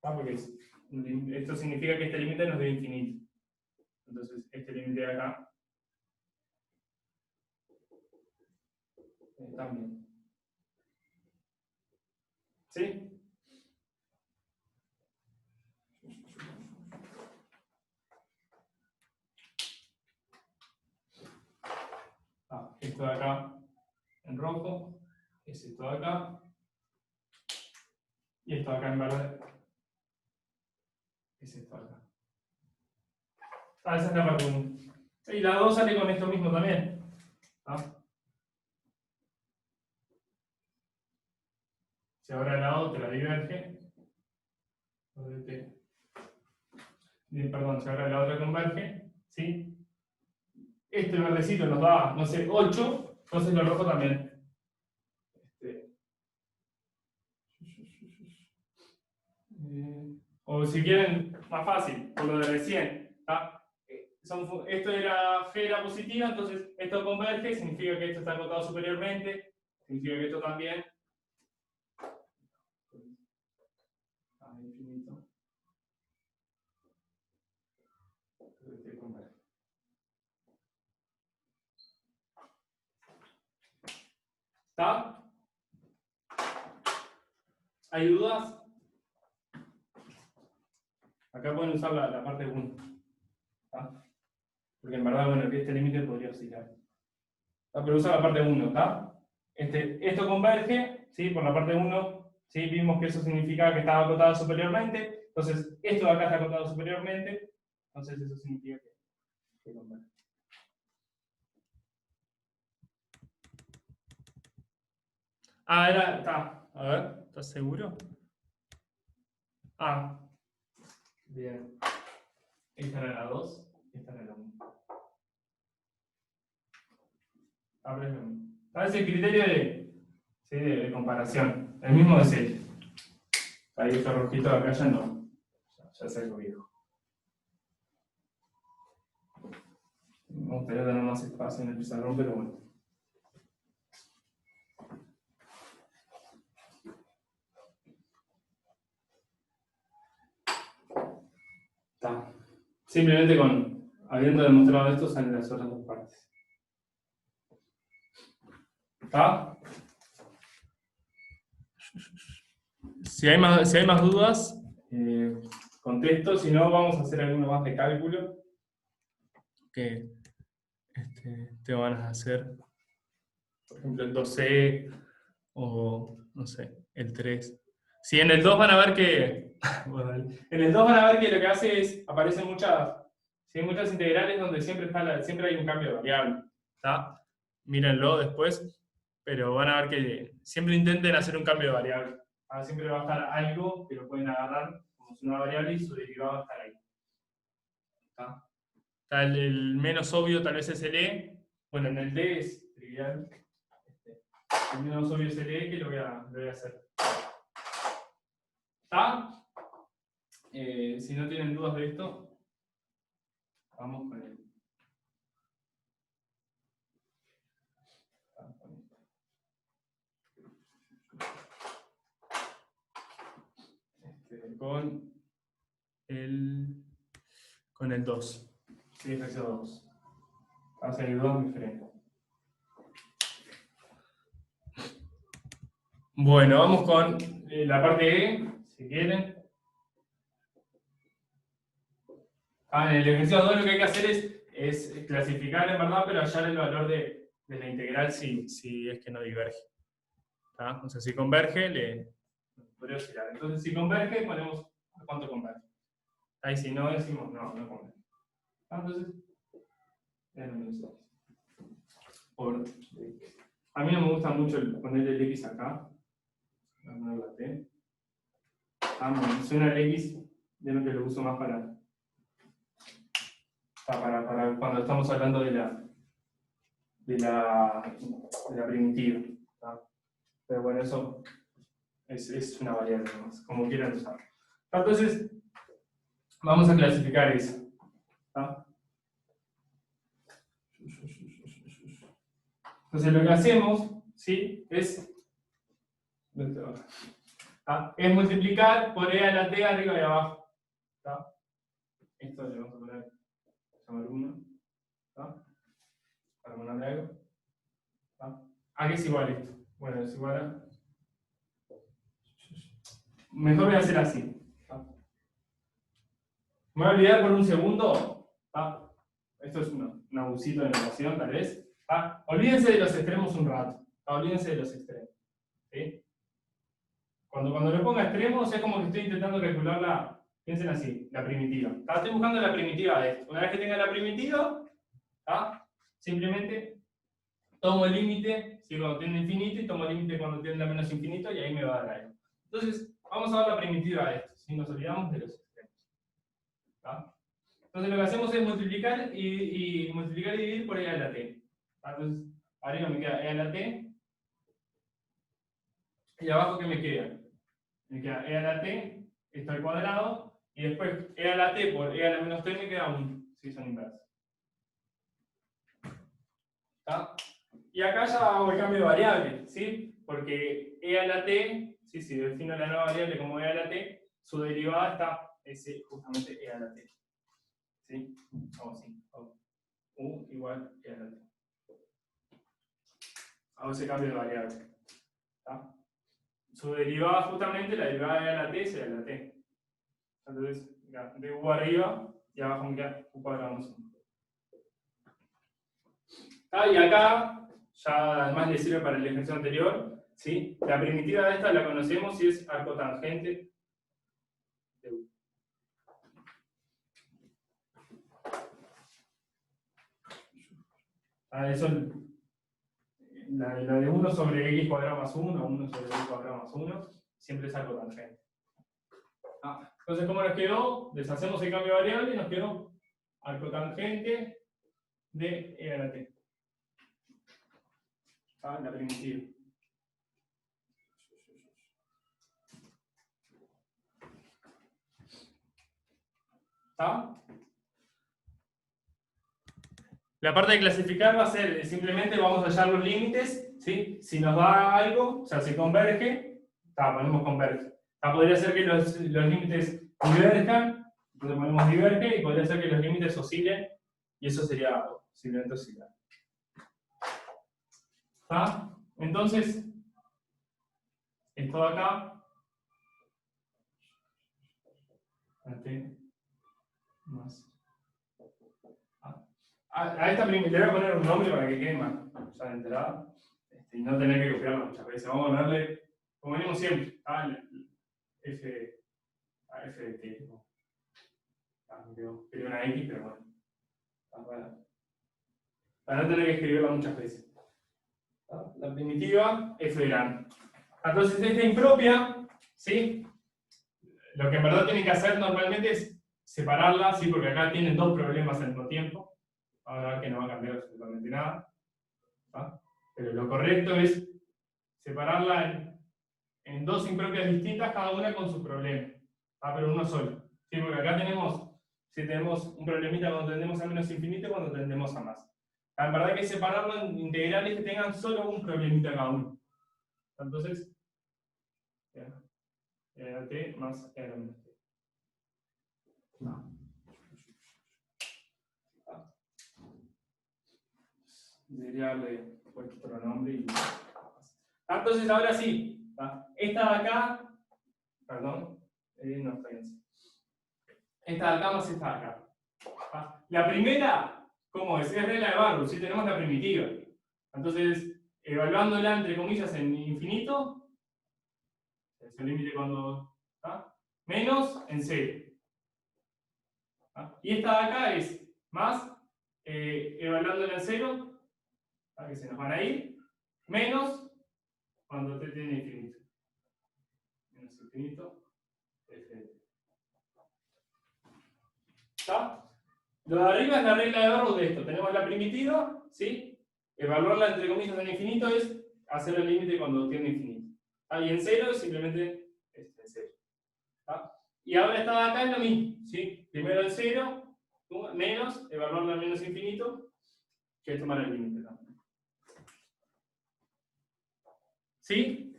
¿Ah? Porque esto significa que este límite no es de infinito. Entonces este límite de acá también. ¿Sí? Esto de acá en rojo, es esto de acá, y esto de acá en verde, es esto de acá. Esa es la parte 1. Y la 2 sale con esto mismo también. Si ahora la otra diverge, perdón, si ahora la otra converge, ¿sí? Este verdecito nos da, no sé, 8, entonces lo rojo también. O si quieren, más fácil, por lo de recién. Esto era G era positiva, entonces esto converge, significa que esto está acotado superiormente, significa que esto también. Infinito. ¿Está? ¿Hay dudas? Acá pueden usar la parte 1. Porque en verdad, bueno, este límite podría oscilar. Pero usa la parte 1, ¿está? Esto converge, ¿sí? Por la parte 1, ¿sí? Vimos que eso significaba que estaba acotado superiormente. Entonces, esto de acá está acotado superiormente. Entonces, eso significa que converge. Está. A ver, ¿estás seguro? Bien. Esta era la 2, esta era la 1. Es el criterio de comparación. El mismo de serie. Ahí está rojito de acá ya no. Ya es algo viejo. Me gustaría tener más espacio en el pizarrón, pero bueno. Está. Simplemente habiendo demostrado esto, salen las otras dos partes. ¿Está? Si hay más dudas, contesto. Si no, vamos a hacer alguno más de cálculo que te van a hacer, por ejemplo, el 2C o, no sé, el 3. Si en el 2 van a ver que en el 2 van a ver que lo que hace es, aparecen muchas integrales donde siempre hay un cambio de variable. ¿Está? Mírenlo después, pero van a ver que siempre intenten hacer un cambio de variable. Siempre va a estar algo que lo pueden agarrar como una variable y su derivado va a estar ahí. ¿Está? El menos obvio tal vez es el E. Bueno, en el D es trivial. El menos obvio es el E, que lo voy a hacer. ¿Está? Si no tienen dudas de esto, vamos con el. Con el 2. Sí, ejercicio 2. Vamos a hacer 2 diferentes. Bueno, vamos con la parte E, si quieren. En el ejercicio 2 lo que hay que hacer es clasificar en verdad, pero hallar el valor de la integral si es que no diverge. ¿Está? O sea, si converge, le podría oscilar. Entonces, si converge, ponemos a cuánto converge. Ahí si no decimos, no converge. Entonces, n menos x. Por x. A mí no me gusta mucho ponerle el x acá. Voy a poner la t. Me suena el x, de lo que lo uso más para cuando estamos hablando de la primitiva. ¿Tá? Pero bueno, eso es una variable más, como quieran usar. Entonces, vamos a clasificar eso. ¿Tá? Entonces, lo que hacemos, ¿sí? Es multiplicar por e a la t arriba y abajo. ¿Tá? Esto le vamos a poner, llamar 1. ¿Tá? Para ponerle algo. ¿Tá? ¿A qué es igual esto? Bueno, es igual a... Mejor voy a hacer así. ¿Tá? Me voy a olvidar por un segundo. ¿Tá? Esto es un abusito de notación, tal vez. ¿Tá? Olvídense de los extremos un rato. ¿Tá? Olvídense de los extremos. ¿Sí? Cuando le ponga extremos es como que estoy intentando calcular piensen así, la primitiva. ¿Tá? Estoy buscando la primitiva de esto. Una vez que tenga la primitiva, ¿tá? Simplemente tomo el límite, ¿sí? Cuando tiene infinito, y tomo el límite cuando tiene menos infinito, y ahí me va a dar algo. Entonces, vamos a ver la primitiva de esto, ¿sí? Nos olvidamos de los extremos. ¿Tá? Entonces, lo que hacemos es multiplicar y dividir por e a la t. ¿Tá? Entonces, arriba me queda e a la t, y abajo, ¿qué me queda? Me queda e a la t, esto al cuadrado, y después e a la t por e a la menos t me queda 1, si son inversas. ¿Tá? Y acá ya hago el cambio de variable, ¿sí? Porque e a la t, ¿sí? Si defino la nueva variable como e a la t, su derivada está justamente e a la t. ¿Sí? Hago así. U igual e a la t. Hago ese cambio de variable. ¿Tá? Su derivada justamente, la derivada de e a la t es e a la t. Entonces, de u arriba y abajo me queda u cuadrado más 1. Y acá, ya además le sirve para el ejercicio anterior, ¿sí? La primitiva de esta la conocemos y es arcotangente de u. Eso, la de 1 sobre x cuadrado más 1, 1 sobre x cuadrado más 1, siempre es arcotangente. Entonces, ¿cómo nos quedó? Deshacemos el cambio de variable y nos quedó arcotangente de e a la t. La primitiva. ¿Está? La parte de clasificar va a ser, simplemente vamos a hallar los límites, ¿sí? Si nos da algo, o sea, si converge, ponemos converge. Podría ser que los límites diverjan, entonces ponemos diverge, y podría ser que los límites oscilen, y eso sería simplemente oscilar. ¿Está? Entonces, esto de acá, más. A esta le voy a poner un nombre para que quede más ya de entrada, y no tener que copiarlo muchas veces. Vamos a ponerle, como venimos siempre, F de t. Quería una X, pero bueno. Para no tener que escribirla muchas veces. La primitiva, F grande. Entonces, esta impropia, ¿sí? Lo que en verdad tienen que hacer normalmente es separarla, ¿sí? Porque acá tienen dos problemas al mismo tiempo. Vamos a ver que no va a cambiar absolutamente nada. ¿Tá? Pero lo correcto es separarla en dos impropias distintas, cada una con su problema. Pero uno solo. ¿Sí? Porque acá tenemos un problemita cuando tendemos a menos infinito y cuando tendemos a más. En verdad que separarlo en integrales que tengan solo un problemita cada uno. Entonces, e a la t más e a la menos t. Debería haberle puesto otro nombre y... Entonces, ahora sí, esta de acá, perdón, no está bien. Esta de acá más esta de acá. La primera, ¿cómo es? Es regla de Barrow, ¿sí? Tenemos la primitiva. Entonces, evaluándola entre comillas en infinito, es el límite cuando... menos en 0. Y esta de acá es más evaluándola en 0, que se nos van a ir, menos cuando t tiene infinito. Menos infinito, f. ¿Está? Lo de arriba es la regla de Barrow de esto. Tenemos la primitiva, ¿sí? Evaluarla entre comillas en infinito es hacer el límite cuando tiene infinito. Y en 0 es simplemente en 0. ¿Está? Y ahora está acá es lo mismo, ¿sí? Primero el 0, menos, evaluarla al menos infinito, que es tomar el límite también. ¿Sí?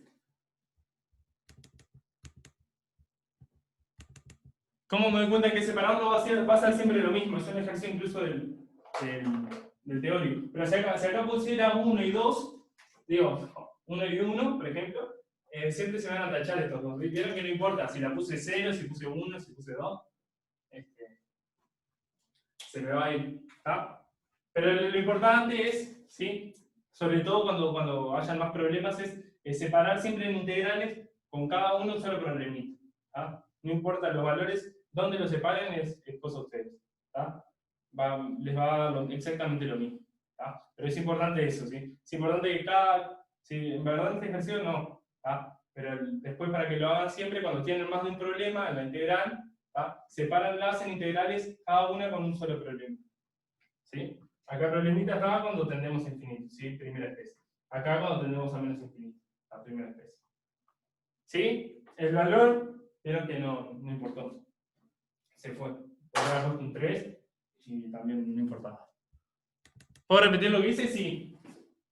¿Cómo me doy cuenta que separarlo va a ser siempre lo mismo? Es un ejercicio incluso del teórico. Pero si acá pusiera 1 y 2, digo, 1 y 1, por ejemplo, siempre se van a tachar estos dos. Vieron que no importa si la puse 0, si puse 1, si puse 2. Se me va a ir. ¿Está? Pero lo importante es, ¿sí? Sobre todo cuando hayan más problemas, es separar siempre en integrales con cada uno un solo problemita. ¿Tá? No importa los valores, donde los separen es cosa de ustedes. ¿Tá? Les va a dar exactamente lo mismo. ¿Tá? Pero es importante eso, ¿sí? Es importante que si en verdad este ejercicio no, ¿tá? Pero después para que lo hagan siempre, cuando tienen más de un problema en la integral, ¿tá? Separanlas en integrales, cada una con un solo problema. ¿Sí? Acá problemita acá cuando tendemos a infinito, ¿sí? Primera especie. Acá cuando tendemos a menos infinito, la primera especie. ¿Sí? El valor, vieron que no importó. Se fue. Podría haber puesto un 3 y también no importaba. ¿Puedo repetir lo que hice? Sí.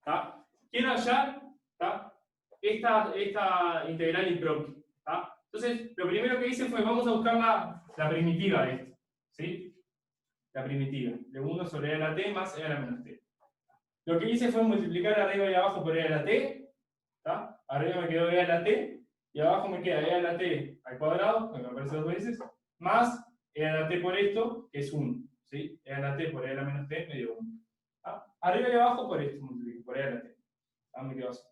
¿Tá? Quiero hallar, ¿tá? esta integral impropia. ¿Tá? Entonces, lo primero que hice fue, vamos a buscar la primitiva de esto. ¿Sí? La primitiva. De 1 sobre e a la t más e a la menos t. Lo que hice fue multiplicar arriba y abajo por e a la t. ¿Tá? Arriba me quedó e a la t. Y abajo me queda e a la t al cuadrado, que me aparece dos veces, más e a la t por esto, que es 1. ¿Sí? E a la t por e a la menos t me dio 1. ¿Tá? Arriba y abajo por esto multiplico, por e a la t. ¿Tá? Me quedó así.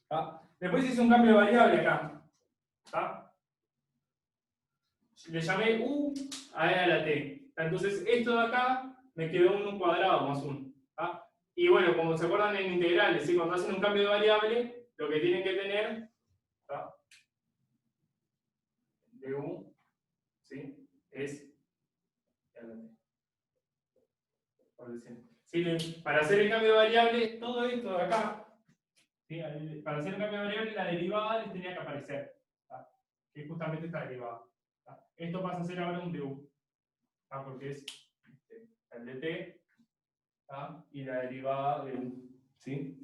¿Tá? Después hice un cambio de variable acá. ¿Tá? Le llamé u a e a la t. Entonces esto de acá me quedó 1 cuadrado más 1. ¿Tá? Y bueno, como se acuerdan en integrales, ¿sí? Cuando hacen un cambio de variable, lo que tienen que tener, ¿tá? De u, ¿sí? Es e a la t. ¿Sí? Para hacer el cambio de variable, todo esto de acá, ¿sí? Para hacer el cambio de variable, la derivada les tenía que aparecer, ¿tá? Que es justamente esta derivada. ¿Tá? Esto pasa a ser ahora un du, ¿tá? Porque es el dt, ¿tá? Y la derivada de u. ¿Sí?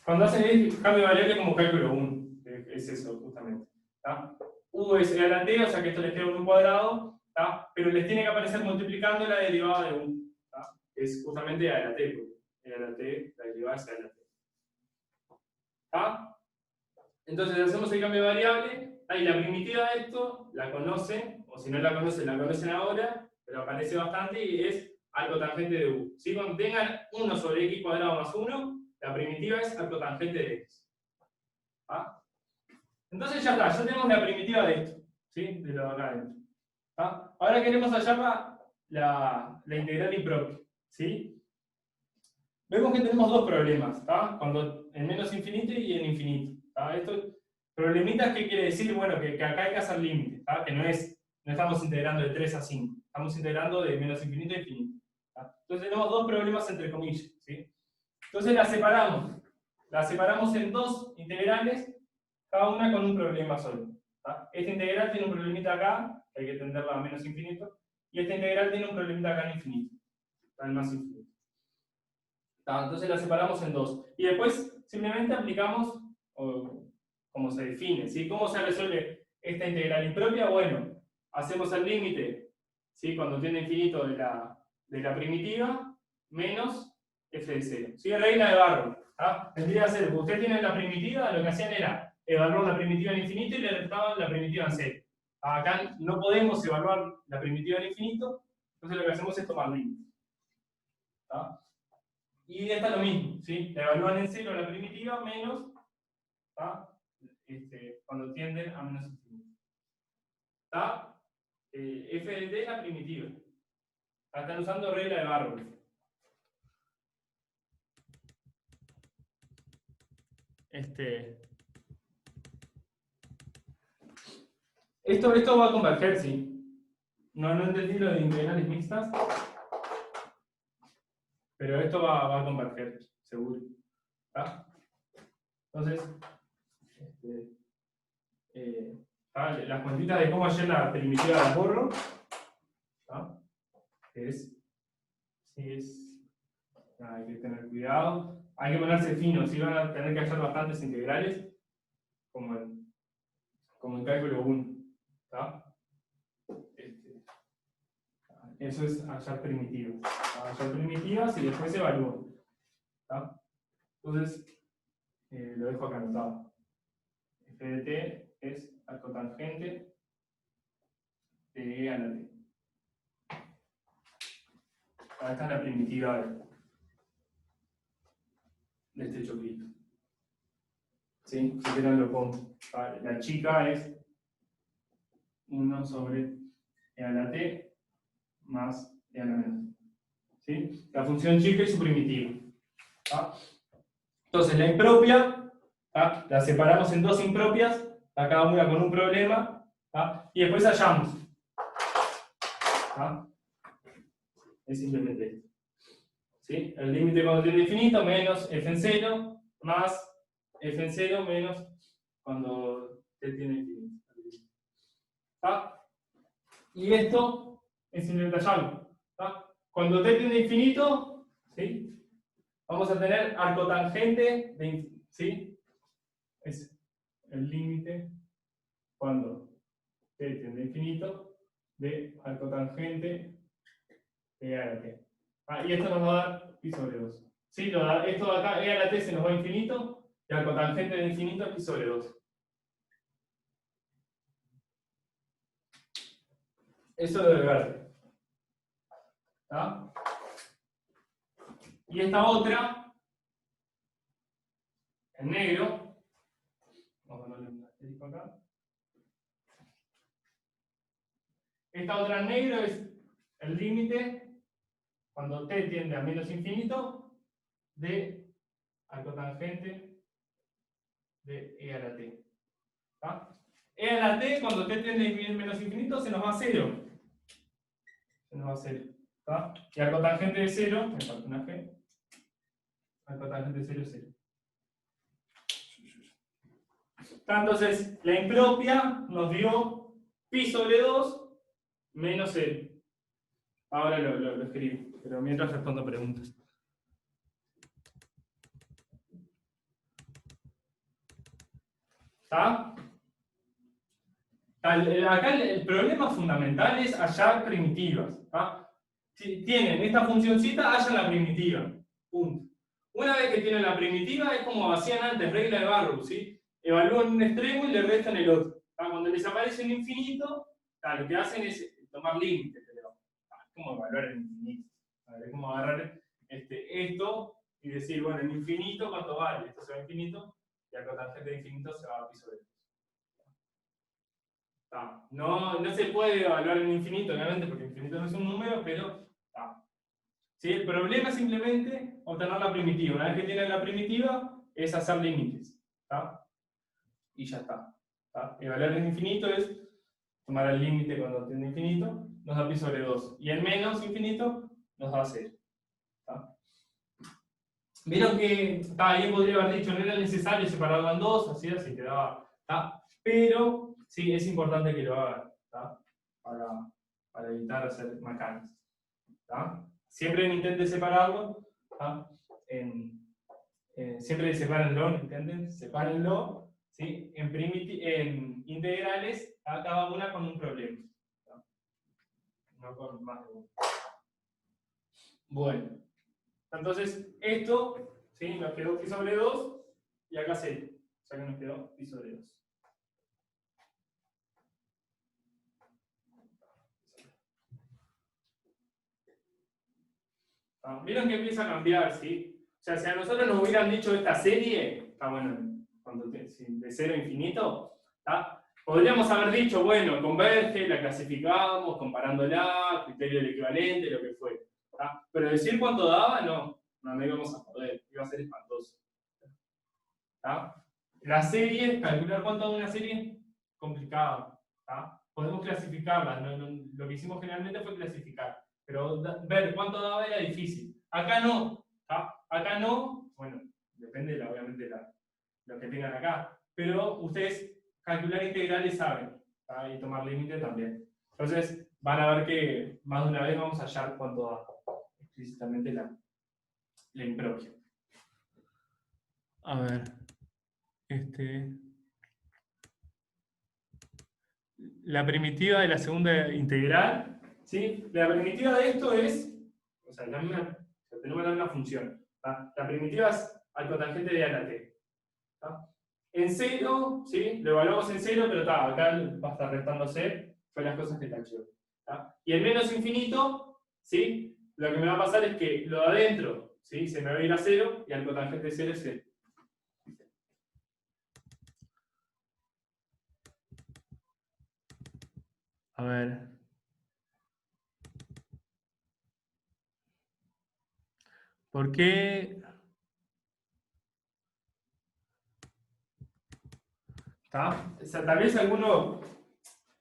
Cuando hacen el cambio de variable como cálculo 1, es eso justamente. ¿Tá? U es e a la t, o sea que esto les queda 1 cuadrado, ¿tá? Pero les tiene que aparecer multiplicando la derivada de u. Es justamente a la t, porque e a la t, la derivada es a la t. ¿Tá? Entonces hacemos el cambio de variable, ahí la primitiva de esto la conocen, o si no la conocen ahora, pero aparece bastante y es arcotangente de u. ¿Sí? Cuando tengan 1 sobre x cuadrado más 1, la primitiva es arcotangente de x. ¿Tá? Entonces ya está, ya tenemos la primitiva de esto, ¿sí? De lo de acá adentro. ¿Tá? Ahora queremos hallar la integral impropia, ¿sí? Vemos que tenemos dos problemas, ¿tá? Cuando en menos infinito y en infinito. ¿Tá? Esto, problemitas, ¿qué quiere decir? Bueno, que acá hay que hacer límites, ¿tá? Que no estamos integrando de 3 a 5, estamos integrando de menos infinito a infinito. ¿Tá? Entonces tenemos dos problemas entre comillas, ¿sí? Entonces las separamos en dos integrales, cada una con un problema solo. ¿Tá? Esta integral tiene un problemita acá, que hay que tenderla a menos infinito, y esta integral tiene un problemita acá en infinito, está en más infinito. Entonces la separamos en dos. Y después simplemente aplicamos como se define. ¿Sí? ¿Cómo se resuelve esta integral impropia? Bueno, hacemos el límite, ¿sí? Cuando tiene infinito de la primitiva, menos f de 0. ¿Sí? Regla de Barrow. Tendría que ser, ustedes tienen la primitiva, lo que hacían era evaluar la primitiva en infinito y le restaban la primitiva en 0. Acá no podemos evaluar la primitiva en infinito, entonces lo que hacemos es tomar límite. Y esta es lo mismo, ¿sí? La evalúan en 0 la primitiva menos, ¿tá? Cuando tienden a menos infinito. ¿Tá? F de t es la primitiva. Están usando regla de Barbour. Esto va a converger, sí. No entendí lo de integrales mixtas, pero esto va a converger, seguro. ¿Tá? Entonces, las cuentitas de cómo hallar la primitiva de Borro, hay que tener cuidado, hay que ponerse fino, si van a tener que hallar bastantes integrales, como en cálculo 1. Eso es hallar primitivas. Hallar primitivas y después evalúan. Entonces, lo dejo acá anotado. F de t es arcotangente de E a la t. Esta es la primitiva de este choclito. ¿Sí? Si quieren lo pongo. La chica es 1 sobre E a la t más E a la menos. ¿Sí? La función chica y su primitiva. Entonces, la impropia, la separamos en dos impropias, cada una con un problema, y después hallamos. Es simplemente esto. ¿Sí? El límite cuando tiende a infinito menos f en 0 más f en 0 menos cuando t tiende a infinito. Y esto es simplemente hallarlo. Cuando t tiende a infinito, ¿sí? Vamos a tener arcotangente de infinito. ¿Sí? Es el límite cuando t tiende a infinito de arcotangente de E a la t. Y esto nos va a dar pi sobre 2. ¿Sí? Esto de acá, E a la t se nos va a infinito, y arcotangente de infinito es pi sobre 2. Eso debe verde. Y esta otra, en negro, vamos a ponerle un asterisco acá. Esta otra en negro es el límite cuando t tiende a menos infinito de arcotangente de E a la t. E a la t, cuando t tiende a menos infinito, se nos va a 0. Se nos va a 0. Y arcotangente de 0, me falta una G. Arcotangente de 0 es 0. Entonces, la impropia nos dio pi sobre 2 menos 0. Ahora lo escribo, pero mientras respondo preguntas. ¿Está? Acá el problema fundamental es hallar primitivas. Si tienen esta funcioncita, hallan la primitiva. Punto. Una vez que tienen la primitiva, es como hacían antes, regla de Barrow, ¿sí? Evalúan un extremo y le restan el otro. Cuando les aparece un infinito, lo que hacen es tomar límites. Es como evaluar el infinito. Es como agarrar esto y decir, bueno, el infinito, ¿cuánto vale? Esto se va a infinito, y la cotangente de infinito se va a pi sobre 2. No se puede evaluar el infinito, obviamente, porque el infinito no es un número, pero ¿sí? El problema es simplemente obtener la primitiva. Una vez que tienen la primitiva, es hacer límites. Y ya está. Evaluar el infinito es tomar el límite cuando tiene infinito, nos da pi sobre 2. Y el menos infinito nos da 0. Vieron que alguien podría haber dicho no era necesario separarlo en dos, así quedaba. Pero sí, es importante que lo hagan para evitar hacer macanas. Siempre intenten separarlo. Siempre sepárenlo, intenten, sepárenlo, ¿sí? En integrales, cada una con un problema. No con más de uno. Bueno, entonces esto, ¿sí? Nos quedó pi sobre 2 y acá 0. O sea que nos quedó pi sobre 2. ¿Vieron que empieza a cambiar, sí? O sea, si a nosotros nos hubieran dicho esta serie, bueno, de 0 a infinito, Podríamos haber dicho, bueno, converge, la clasificamos, comparándola, criterio del equivalente, lo que fue. ¿Tá? Pero decir cuánto daba, no íbamos a poder, iba a ser espantoso. ¿Tá? La serie, calcular cuánto da una serie, complicado. ¿Tá? Podemos clasificarla, lo que hicimos generalmente fue clasificar, pero ver cuánto daba era difícil. Acá no, ¿tá? Acá no, bueno, depende obviamente lo que tengan acá, pero ustedes calcular integrales saben, ¿tá? Y tomar límite también. Entonces van a ver que más de una vez vamos a hallar cuánto da explícitamente la impropia. A ver. La primitiva de la segunda integral, ¿sí? La primitiva de esto es, o sea, tenemos la misma función. ¿Tá? La primitiva es al cotangente de A a la T. ¿Tá? En 0, ¿sí? Lo evaluamos en 0, pero acá va a estar restándose, fue las cosas que tacheó. Y en menos infinito, ¿sí? Lo que me va a pasar es que lo de adentro, ¿sí? Se me va a ir a 0 y al cotangente de 0 es 0. A ver. ¿Por qué? ¿Tá? O sea, tal vez alguno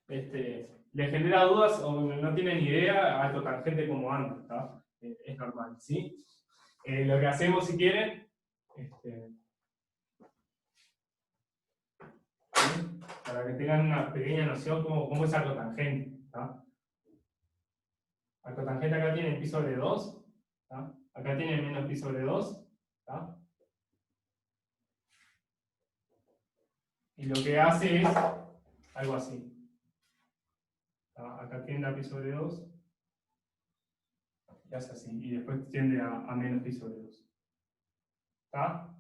le genera dudas o no tiene ni idea a cotangente como anda. ¿Tá? Es normal, ¿sí? Lo que hacemos, si quieren, para que tengan una pequeña noción cómo es arcotangente. ¿Tá? Arcotangente acá tiene pi sobre 2, ¿tá? Acá tiene menos pi sobre 2, ¿tá? Y lo que hace es algo así. ¿Tá? Acá tiende a pi sobre 2, y hace así, y después tiende a menos pi sobre 2. ¿Tá?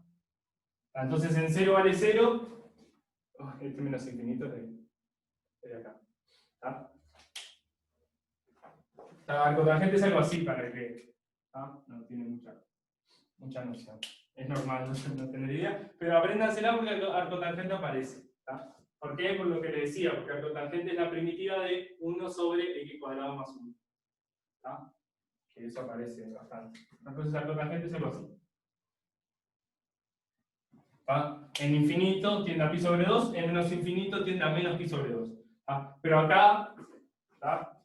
Entonces en 0 vale 0, este menos infinito de acá. ¿Tá? El cotangente es algo así para que no tiene mucha noción. Es normal no tener idea, pero apréndansela porque el arcotangente aparece. ¿Tá? ¿Por qué? Por lo que le decía, porque el arcotangente es la primitiva de 1 sobre x cuadrado más 1. ¿Tá? Que eso aparece bastante. Entonces el arcotangente es algo así. ¿Tá? En infinito tiende a pi sobre 2, en menos infinito tiende a menos pi sobre 2. ¿Tá? Pero acá, ¿tá?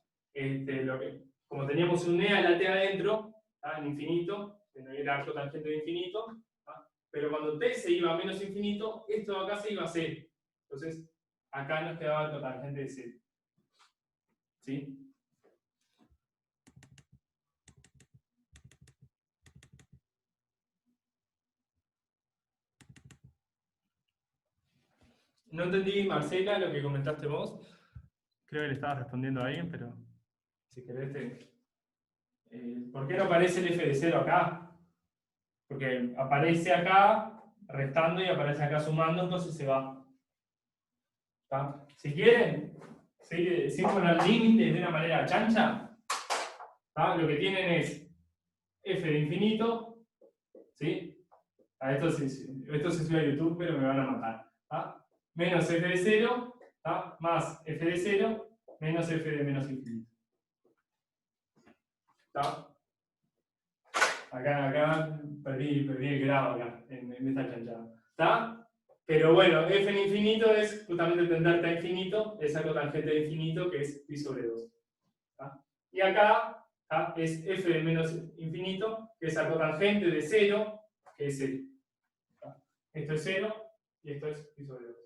Como teníamos un e a la t adentro, ¿tá? En infinito, era arcotangente de infinito, ¿tá? Pero cuando t se iba a menos infinito, esto de acá se iba a 0. Entonces, acá nos quedaba el cotangente de 0. ¿Sí? No entendí, Marcela, lo que comentaste vos. Creo que le estabas respondiendo a alguien, pero si querés ¿por qué no aparece el f de 0 acá? Porque aparece acá restando y aparece acá sumando, entonces se va. ¿Tá? Si quieren, sin poner límites de una manera chancha, ¿tá? Lo que tienen es f de infinito, ¿sí? Esto se sube a YouTube, pero me van a matar. ¿Tá? Menos f de 0, ¿tá? Más f de 0, menos f de menos infinito. ¿Tá? Acá perdí el grado acá, en esta chanchada. ¿Tá? Pero bueno, f en infinito es justamente tender a infinito, esa cotangente de infinito que es pi sobre 2. ¿Tá? Y acá, ¿tá? Es f de menos infinito, que es la cotangente de 0, que es 0. ¿Tá? Esto es 0 y esto es pi sobre 2.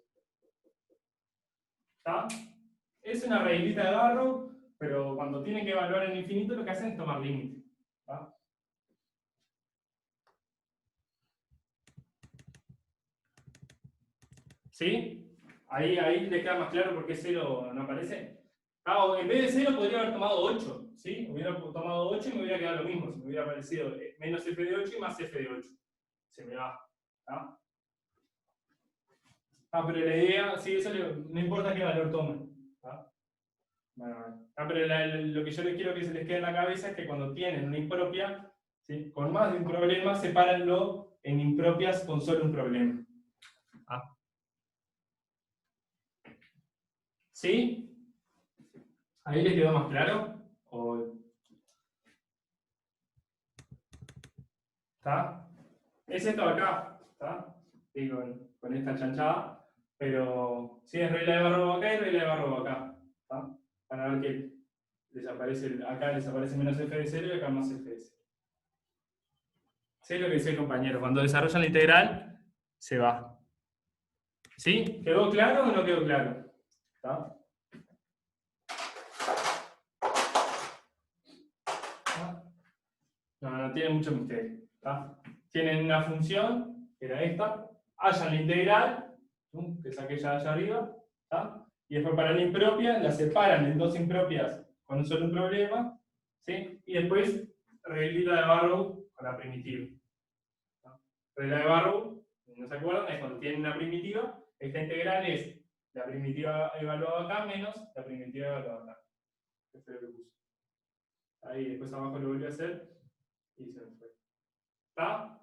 ¿Tá? Es una reglita de barro, pero cuando tienen que evaluar en infinito lo que hacen es tomar límite. ¿Tá? ¿Sí? Ahí le queda más claro por qué 0 no aparece. En vez de 0 podría haber tomado 8. ¿Sí? Hubiera tomado 8 y me hubiera quedado lo mismo. Se me hubiera aparecido menos f de 8 y más f de 8. Se me va. ¿Tá? Pero la idea, sí, eso no importa qué valor tomen. ¿Tá? Bueno. Pero lo que yo les quiero que se les quede en la cabeza es que cuando tienen una impropia, ¿sí? Con más de un problema, sepárenlo en impropias con solo un problema. ¿Sí? ¿Ahí les quedó más claro? ¿Está? Es esto de acá, ¿está? Sí, con esta chanchada, pero sí es regla de Barrow acá y regla de Barrow acá, ¿está? Van a ver que acá desaparece menos f de 0 y acá más f de 0. ¿Sí lo que dice el compañero? Cuando desarrollan la integral, se va. ¿Sí? ¿Quedó claro o no quedó claro? ¿Está? No tiene mucho misterio. ¿Está? Tienen una función, que era esta, hallan la integral, que saqué ya allá arriba, ¿está? Y después para la impropia, la separan en dos impropias con un solo problema, ¿sí? Y después reglita de Barrow con la primitiva. ¿Está? Regla de Barrow, ¿no se acuerdan? Es cuando tienen una primitiva, esta integral es la primitiva evaluada acá menos la primitiva evaluada acá. Esto es lo que puse. Ahí después abajo lo volví a hacer y se me fue. ¿Está?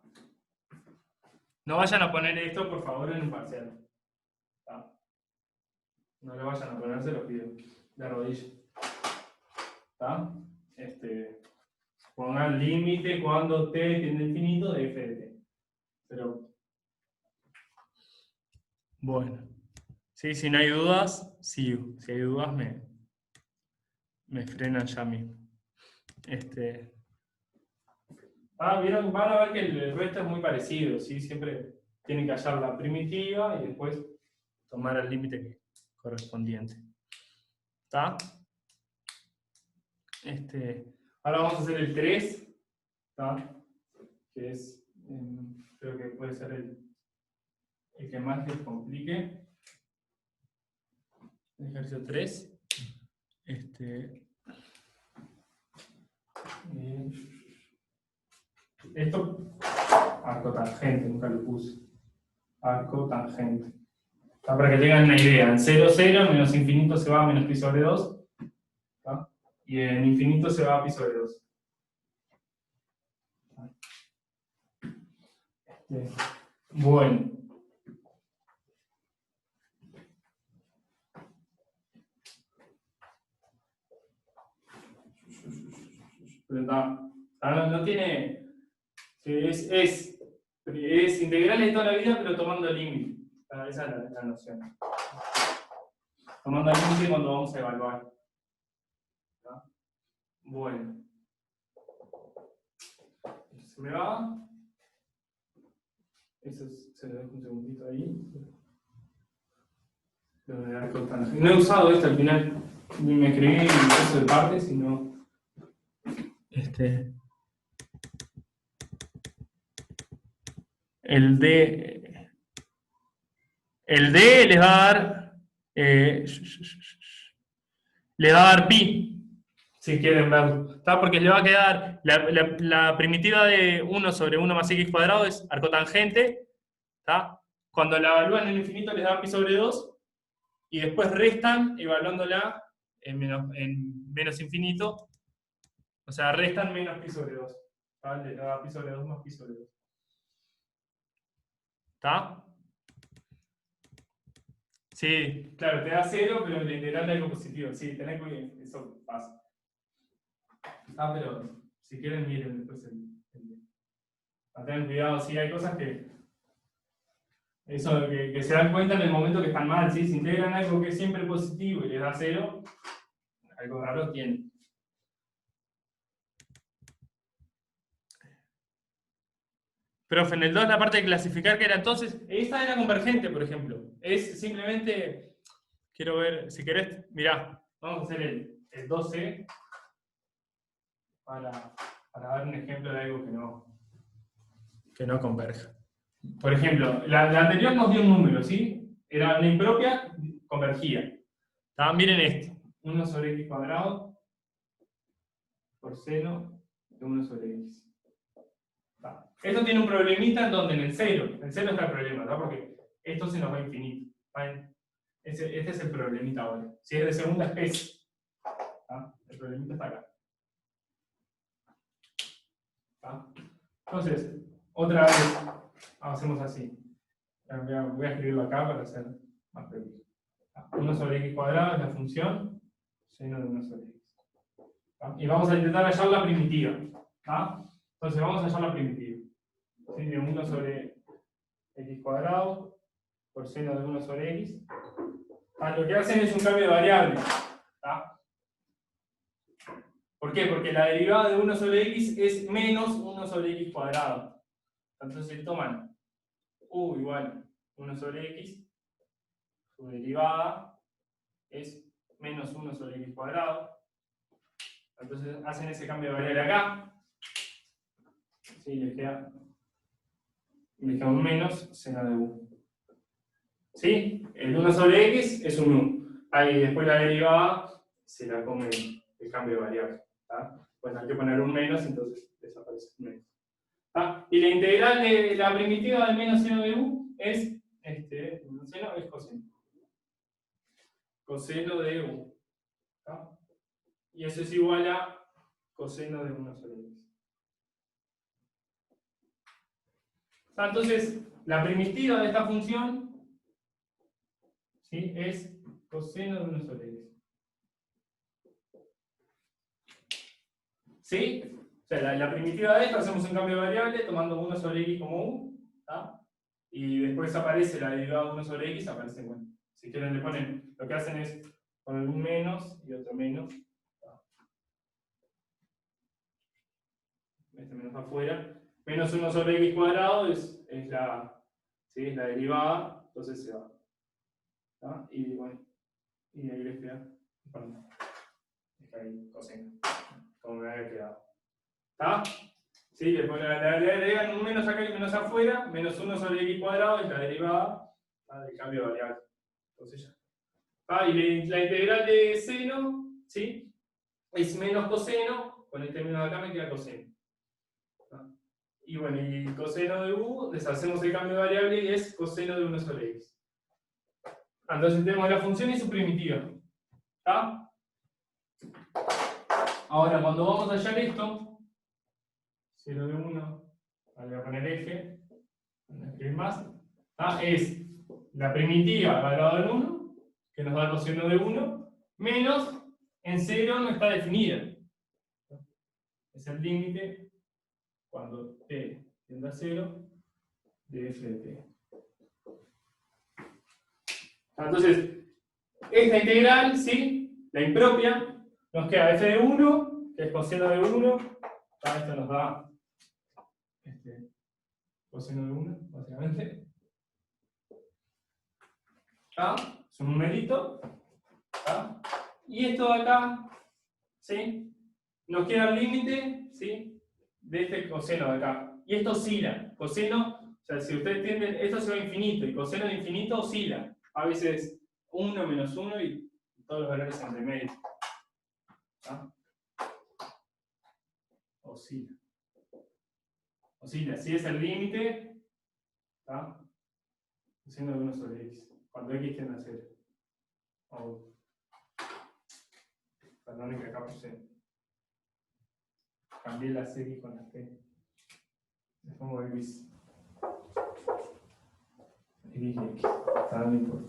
No vayan a poner esto, por favor, en un parcial. ¿Está? No lo vayan a poner, se los pido. De rodillas. ¿Está? Pongan límite cuando t tiende a infinito de f de t. Pero, bueno. Sí, si no hay dudas, sigo. Si hay dudas, me frenan ya mismo. ¿Vieron? Van a ver que el resto es muy parecido, ¿sí? Siempre tienen que hallar la primitiva y después tomar el límite correspondiente. ¿Está? Ahora vamos a hacer el 3, ¿está? Que es, creo que puede ser el que más les complique. El ejercicio 3. Esto, arco tangente, nunca lo puse. Arco tangente. Para que tengan una idea, en 0, 0, menos infinito se va a menos pi sobre 2. ¿Está? Y en infinito se va a pi sobre 2. Bueno. Pero no tiene. Es integral de toda la vida, pero tomando límite. Esa es la noción. Tomando límite cuando vamos a evaluar. ¿Está? Bueno. Se me va. Eso se lo dejo un segundito ahí. No he usado esto al final. Ni me escribí el curso de partes, sino. El D les va a dar. Les va a dar pi, si quieren verlo. ¿Está? Porque le va a quedar. La primitiva de 1 sobre 1 más x cuadrado es arcotangente. ¿Está? Cuando la evalúan en el infinito les da pi sobre 2. Y después restan evaluándola en menos infinito. O sea, restan menos pi sobre 2. ¿Está? Les da pi sobre 2 más pi sobre 2. ¿Está? Sí, claro, te da 0, pero la integral de algo positivo. Sí, tenés que. Eso pasa. Pero si quieren, miren después tengan cuidado, sí, hay cosas que. Eso, que se dan cuenta en el momento que están mal, ¿sí? Si integran algo que es siempre positivo y les da 0, algo raro tiene. Profe, en el 2 la parte de clasificar que era entonces, esta era convergente, por ejemplo. Es simplemente, quiero ver, si querés, mirá, vamos a hacer el 12 para dar un ejemplo de algo que no converja. Por ejemplo, la anterior nos dio un número, ¿sí? Era una impropia, convergía. Miren esto, 1 sobre x cuadrado por seno de 1 sobre x. Esto tiene un problemita en donde en el 0. En el 0 está el problema, ¿no? Porque esto se nos va a infinito. Este es el problemita ahora. Si es de segunda especie. El problemita está acá. Entonces, otra vez hacemos así. Voy a escribirlo acá para hacer más preciso. 1 sobre x cuadrado es la función seno de 1 sobre x. ¿Tá? Y vamos a intentar hallar la primitiva. ¿Tá? Entonces vamos a hallar la primitiva. ¿Sí? De 1 sobre x cuadrado por seno de 1 sobre x. Lo que hacen es un cambio de variable. ¿Tá? ¿Por qué? Porque la derivada de 1 sobre x es menos 1 sobre x cuadrado. Entonces toman u igual 1 sobre x, su derivada es menos 1 sobre x cuadrado. Entonces hacen ese cambio de variable acá. Sí, les queda un menos seno de u. ¿Sí? El 1 sobre x es un u. Ahí después la derivada se la come el cambio de variable. ¿Tá? Pues hay que poner un menos, entonces desaparece el menos. ¿Tá? Y la integral de la primitiva de menos seno de u es, seno es coseno. Coseno de u. ¿Tá? Y eso es igual a coseno de 1 sobre x. Entonces, la primitiva de esta función, ¿sí?, es coseno de 1 sobre x. ¿Sí? O sea, la primitiva de esta hacemos un cambio de variable tomando 1 sobre x como u, ¿tá? Y después aparece la derivada de 1 sobre x, aparece bueno. Si quieren le ponen, lo que hacen es poner un menos y otro menos. ¿Tá? Este menos afuera. Menos 1 sobre x cuadrado es la derivada, entonces se va. ¿Tá? Y bueno, y ahí les queda, perdón, ahí coseno, como me había quedado. ¿Está? Sí, le agregan un menos acá y un menos afuera, menos 1 sobre x cuadrado es la derivada del cambio de variable. Entonces ya. Y la integral de seno, ¿sí?, es menos coseno, con este menos de acá me queda coseno. Y bueno, y coseno de u, deshacemos el cambio de variable y es coseno de 1 sobre x. Entonces tenemos la función y su primitiva. ¿Está? Ahora, cuando vamos a hallar esto, 0 de 1, voy a poner eje, voy a escribir más, es la primitiva valorada en 1, que nos da coseno de 1, menos en 0 no está definida. Es el límite cuando t tiende a 0 de f de t. Entonces, esta integral, ¿sí?, la impropia, nos queda f de 1, que es coseno de 1, esto nos da coseno de 1, básicamente. Es un numerito. Y esto de acá, ¿sí?, nos queda el límite, ¿sí?, de este coseno de acá. Y esto oscila. Coseno, o sea, si ustedes entienden, esto se va a infinito, y coseno de infinito oscila. A veces 1, menos 1 y todos los valores entre medio. Oscila. Oscila, si es el límite, coseno de 1 sobre x, cuando x tiende a 0. Perdón, que acá puse. Cambié las x con las t. Le pongo x. X. No importa.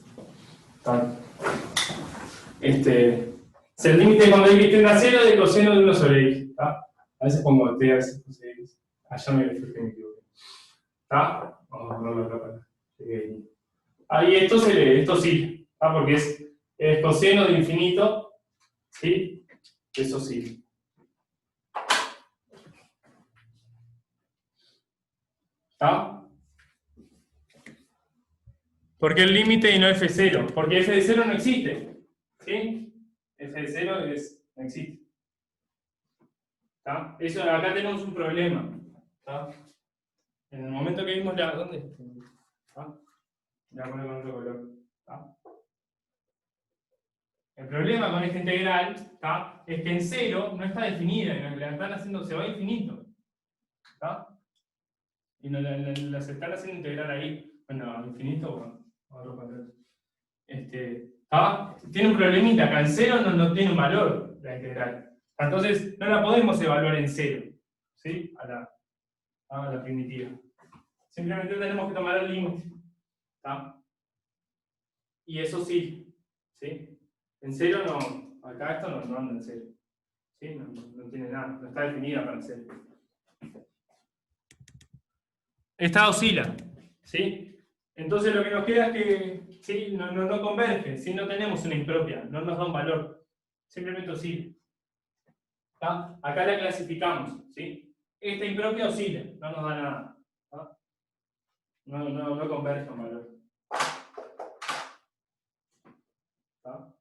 Es el límite cuando x tiende a 0 de coseno de 1 sobre x. A veces pongo t, a veces puse x. Allá me equivoqué. Vamos a ponerlo acá para. Y esto se lee, esto sí. Porque es coseno de infinito. ¿Sí? Eso sí. ¿Por qué el límite y no f0? Porque f de 0 no existe. ¿Sí? F de 0 no existe. Eso, acá tenemos un problema. En el momento que vimos la. ¿Dónde está? Voy a poner con otro color. El problema con esta integral es que en 0 no está definida, la están haciendo, se va a infinito. Y no, la están haciendo integral ahí. Bueno, al infinito o a otro cuadrado. Tiene un problemita, acá en 0 no tiene un valor la integral. Entonces no la podemos evaluar en 0, ¿sí?, a la primitiva. Simplemente tenemos que tomar el límite. Y eso sí, ¿sí? En cero no, acá esto no anda en cero. ¿Sí? No tiene nada, no está definida para cero. Esta oscila, ¿sí? Entonces lo que nos queda es que ¿sí? no converge, ¿sí? No tenemos una impropia, no nos da un valor, simplemente oscila. ¿Tá? Acá la clasificamos, ¿sí? Esta impropia oscila, no nos da nada. ¿Tá? No converge un valor. ¿Tá?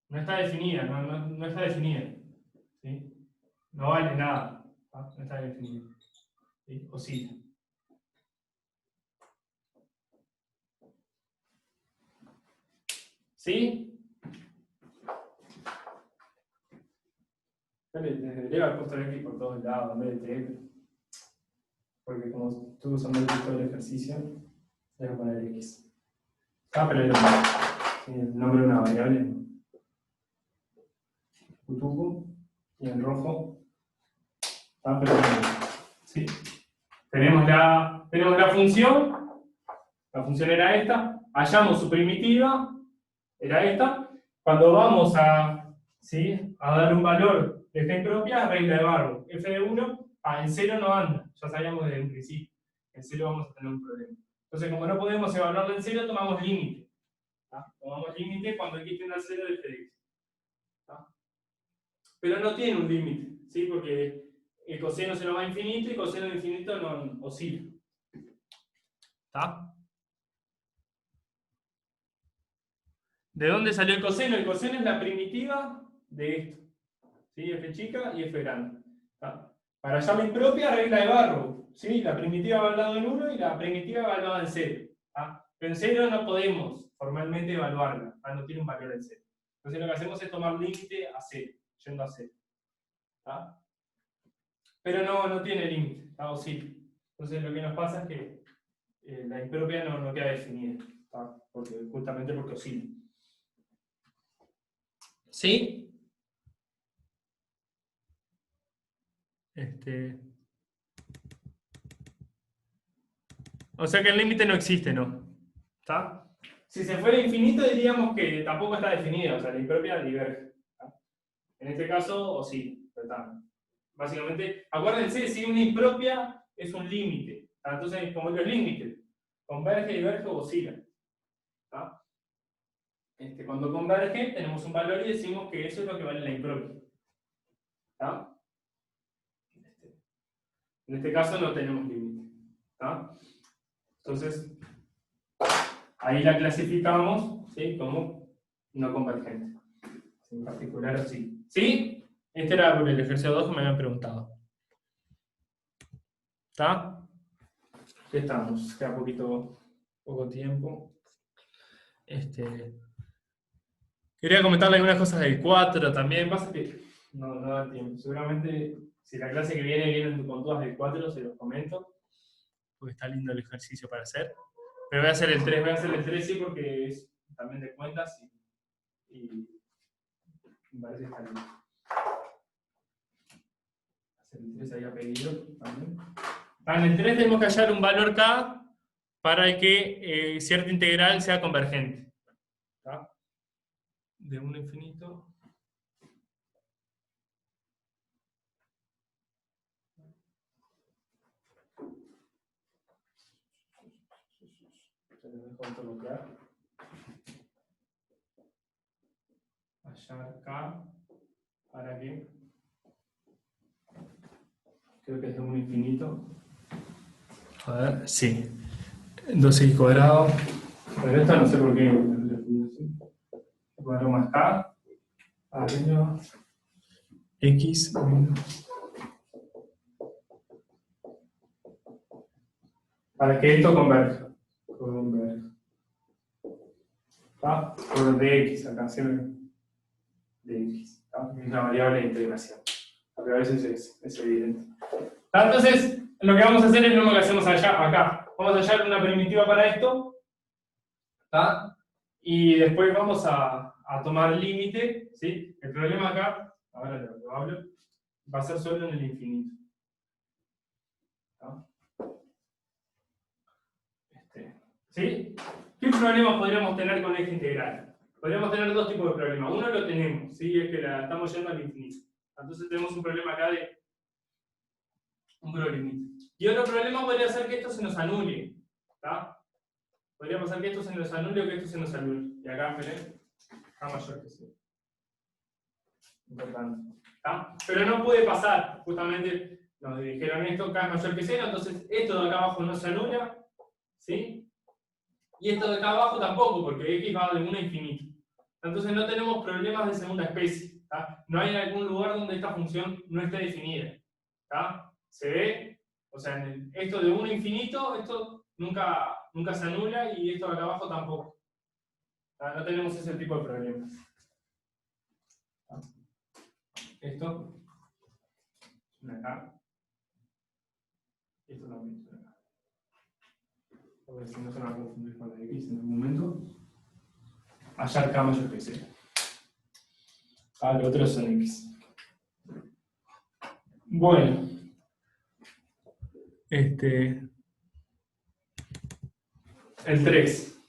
No está definida, no está definida. ¿Sí? No vale nada. ¿Tá? No está definida. ¿Sí? Oscila. ¿Sí? Debería haber puesto X por todos lados en vez de T. Porque como estuve usando todo el ejercicio, voy a poner X. Ah, pero el nombre de una variable. Cutuco. Y en rojo. Ah, pero sí. Tenemos la función. La función era esta. Hallamos su primitiva. Era esta. Cuando vamos a, ¿sí? a dar un valor de esta impropia, regla de barro. F de 1, en 0 no anda. Ya sabíamos desde un principio. En 0 vamos a tener un problema. Entonces, como no podemos evaluarlo en 0, tomamos límite. Tomamos límite cuando x tiende al 0 de f de x. Pero no tiene un límite, ¿sí? Porque el coseno se nos va a infinito y coseno de infinito no oscila. ¿Está? ¿De dónde salió el coseno? El coseno es la primitiva de esto. ¿Sí? F chica y f grande. ¿Está? Para hallar la impropia, regla de barro. ¿Sí? La primitiva va al lado en 1 y la primitiva va al lado en 0. ¿Está? Pero en 0 no podemos formalmente evaluarla. ¿Está? No tiene un valor en 0. Entonces lo que hacemos es tomar límite a 0, yendo a 0. ¿Está? Pero no tiene límite, ¿está? Oscila. Entonces lo que nos pasa es que la impropia no queda definida, ¿está? Justamente porque oscila. ¿Sí? O sea que el límite no existe, ¿no? ¿Está? Si se fuera infinito diríamos que tampoco está definida, o sea, la impropia diverge. ¿Está? En este caso, oscila. ¿Está? Básicamente, acuérdense, si una impropia es un límite. Entonces, como los límites, converge, diverge o oscila. ¿Está? Cuando converge, tenemos un valor y decimos que eso es lo que vale la impropia. ¿Está? En este caso no tenemos límite. ¿Está? Entonces, ahí la clasificamos, ¿sí? Como no convergente. En particular así. ¿Sí? Este era por el ejercicio 2 que me habían preguntado. ¿Está? ¿Qué estamos? Queda poco tiempo. Quería comentarle algunas cosas del 4 también. Pasa que no da tiempo. Seguramente, si la clase que viene con dudas del 4, se los comento. Porque está lindo el ejercicio para hacer. Pero voy a hacer el 3, sí, porque es también de cuentas y me parece que está lindo. Hacer el 3 ahí a pedido también. En el 3 tenemos que hallar un valor K para que cierta integral sea convergente. ¿Está? De 1 a infinito. Se lo dejo autobloquear. Hallar K para que. Creo que es de 1 a infinito. A ver, sí. 2x cuadrado. Pero esto no sé por qué. Cuadrado más K. Arriba. X menos. Para que esto converja. ¿Está? Por dx acá, siempre. Dx. ¿Está? Es una variable de integración. Pero a veces es evidente. ¿Está? Entonces, lo que vamos a hacer es lo mismo que hacemos allá, acá. Vamos a hallar una primitiva para esto. ¿Está? Y después vamos a tomar límite. ¿Sí? El problema acá, ahora lo hablo, va a ser solo en el infinito. ¿Está? ¿Sí? ¿Qué problemas podríamos tener con esta integral? Podríamos tener dos tipos de problemas. Uno lo tenemos, ¿sí? Es que la estamos yendo al infinito. Entonces tenemos un problema acá de un problemita. Y otro problema podría ser que esto se nos anule. ¿Tá? Podría pasar que esto se nos anule o que esto se nos anule. Y acá, esperen, A mayor que C. Importante. ¿Tá? Pero no puede pasar. Justamente nos dijeron esto, K es mayor que 0, entonces esto de acá abajo no se anula. ¿Sí? Y esto de acá abajo tampoco, porque x va de 1 a infinito. Entonces no tenemos problemas de segunda especie. ¿Tá? No hay algún lugar donde esta función no esté definida. ¿Tá? Se ve, o sea, esto de 1 a infinito, esto nunca se anula y esto de acá abajo tampoco. ¿Tá? No tenemos ese tipo de problemas. ¿Tá? Esto, acá. Esto también es acá. Porque si no se va a confundir con la x en algún momento. Allá K mayor que 0. Los otros son x. Bueno. El 3.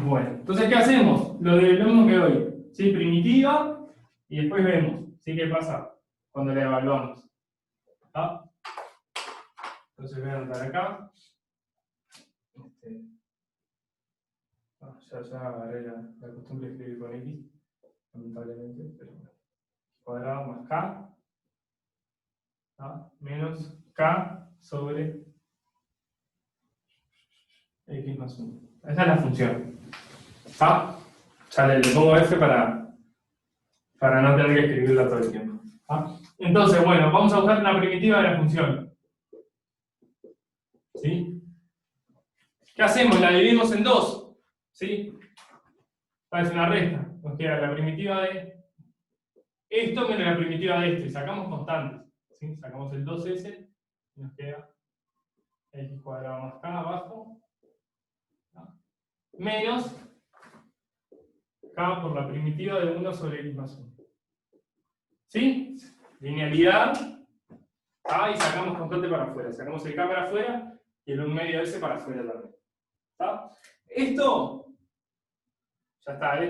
Bueno, entonces, ¿qué hacemos? Lo mismo que hoy. ¿Sí? Primitiva, y después vemos. ¿Sí? ¿Qué pasa cuando la evaluamos? ¿Ah? Entonces voy a anotar acá. Ya agarré la costumbre de escribir con x, lamentablemente, pero bueno. Cuadrado más k, menos k sobre x más 1. Esa es la función. Ya le pongo f para no tener que escribirla todo el tiempo. Entonces, bueno, vamos a buscar una primitiva de la función. ¿Sí? ¿Qué hacemos? La dividimos en 2. ¿Sí? Es una resta. Nos queda la primitiva de esto menos la primitiva de esto. Y sacamos constantes. ¿Sí? Sacamos el 2s y nos queda x cuadrado más k abajo. Menos k por la primitiva de 1 sobre x más 1. ¿Sí? Linealidad. Y sacamos constante para afuera. Sacamos el k para afuera y el 1 medio s para afuera también. ¿Está? Esto, ya está.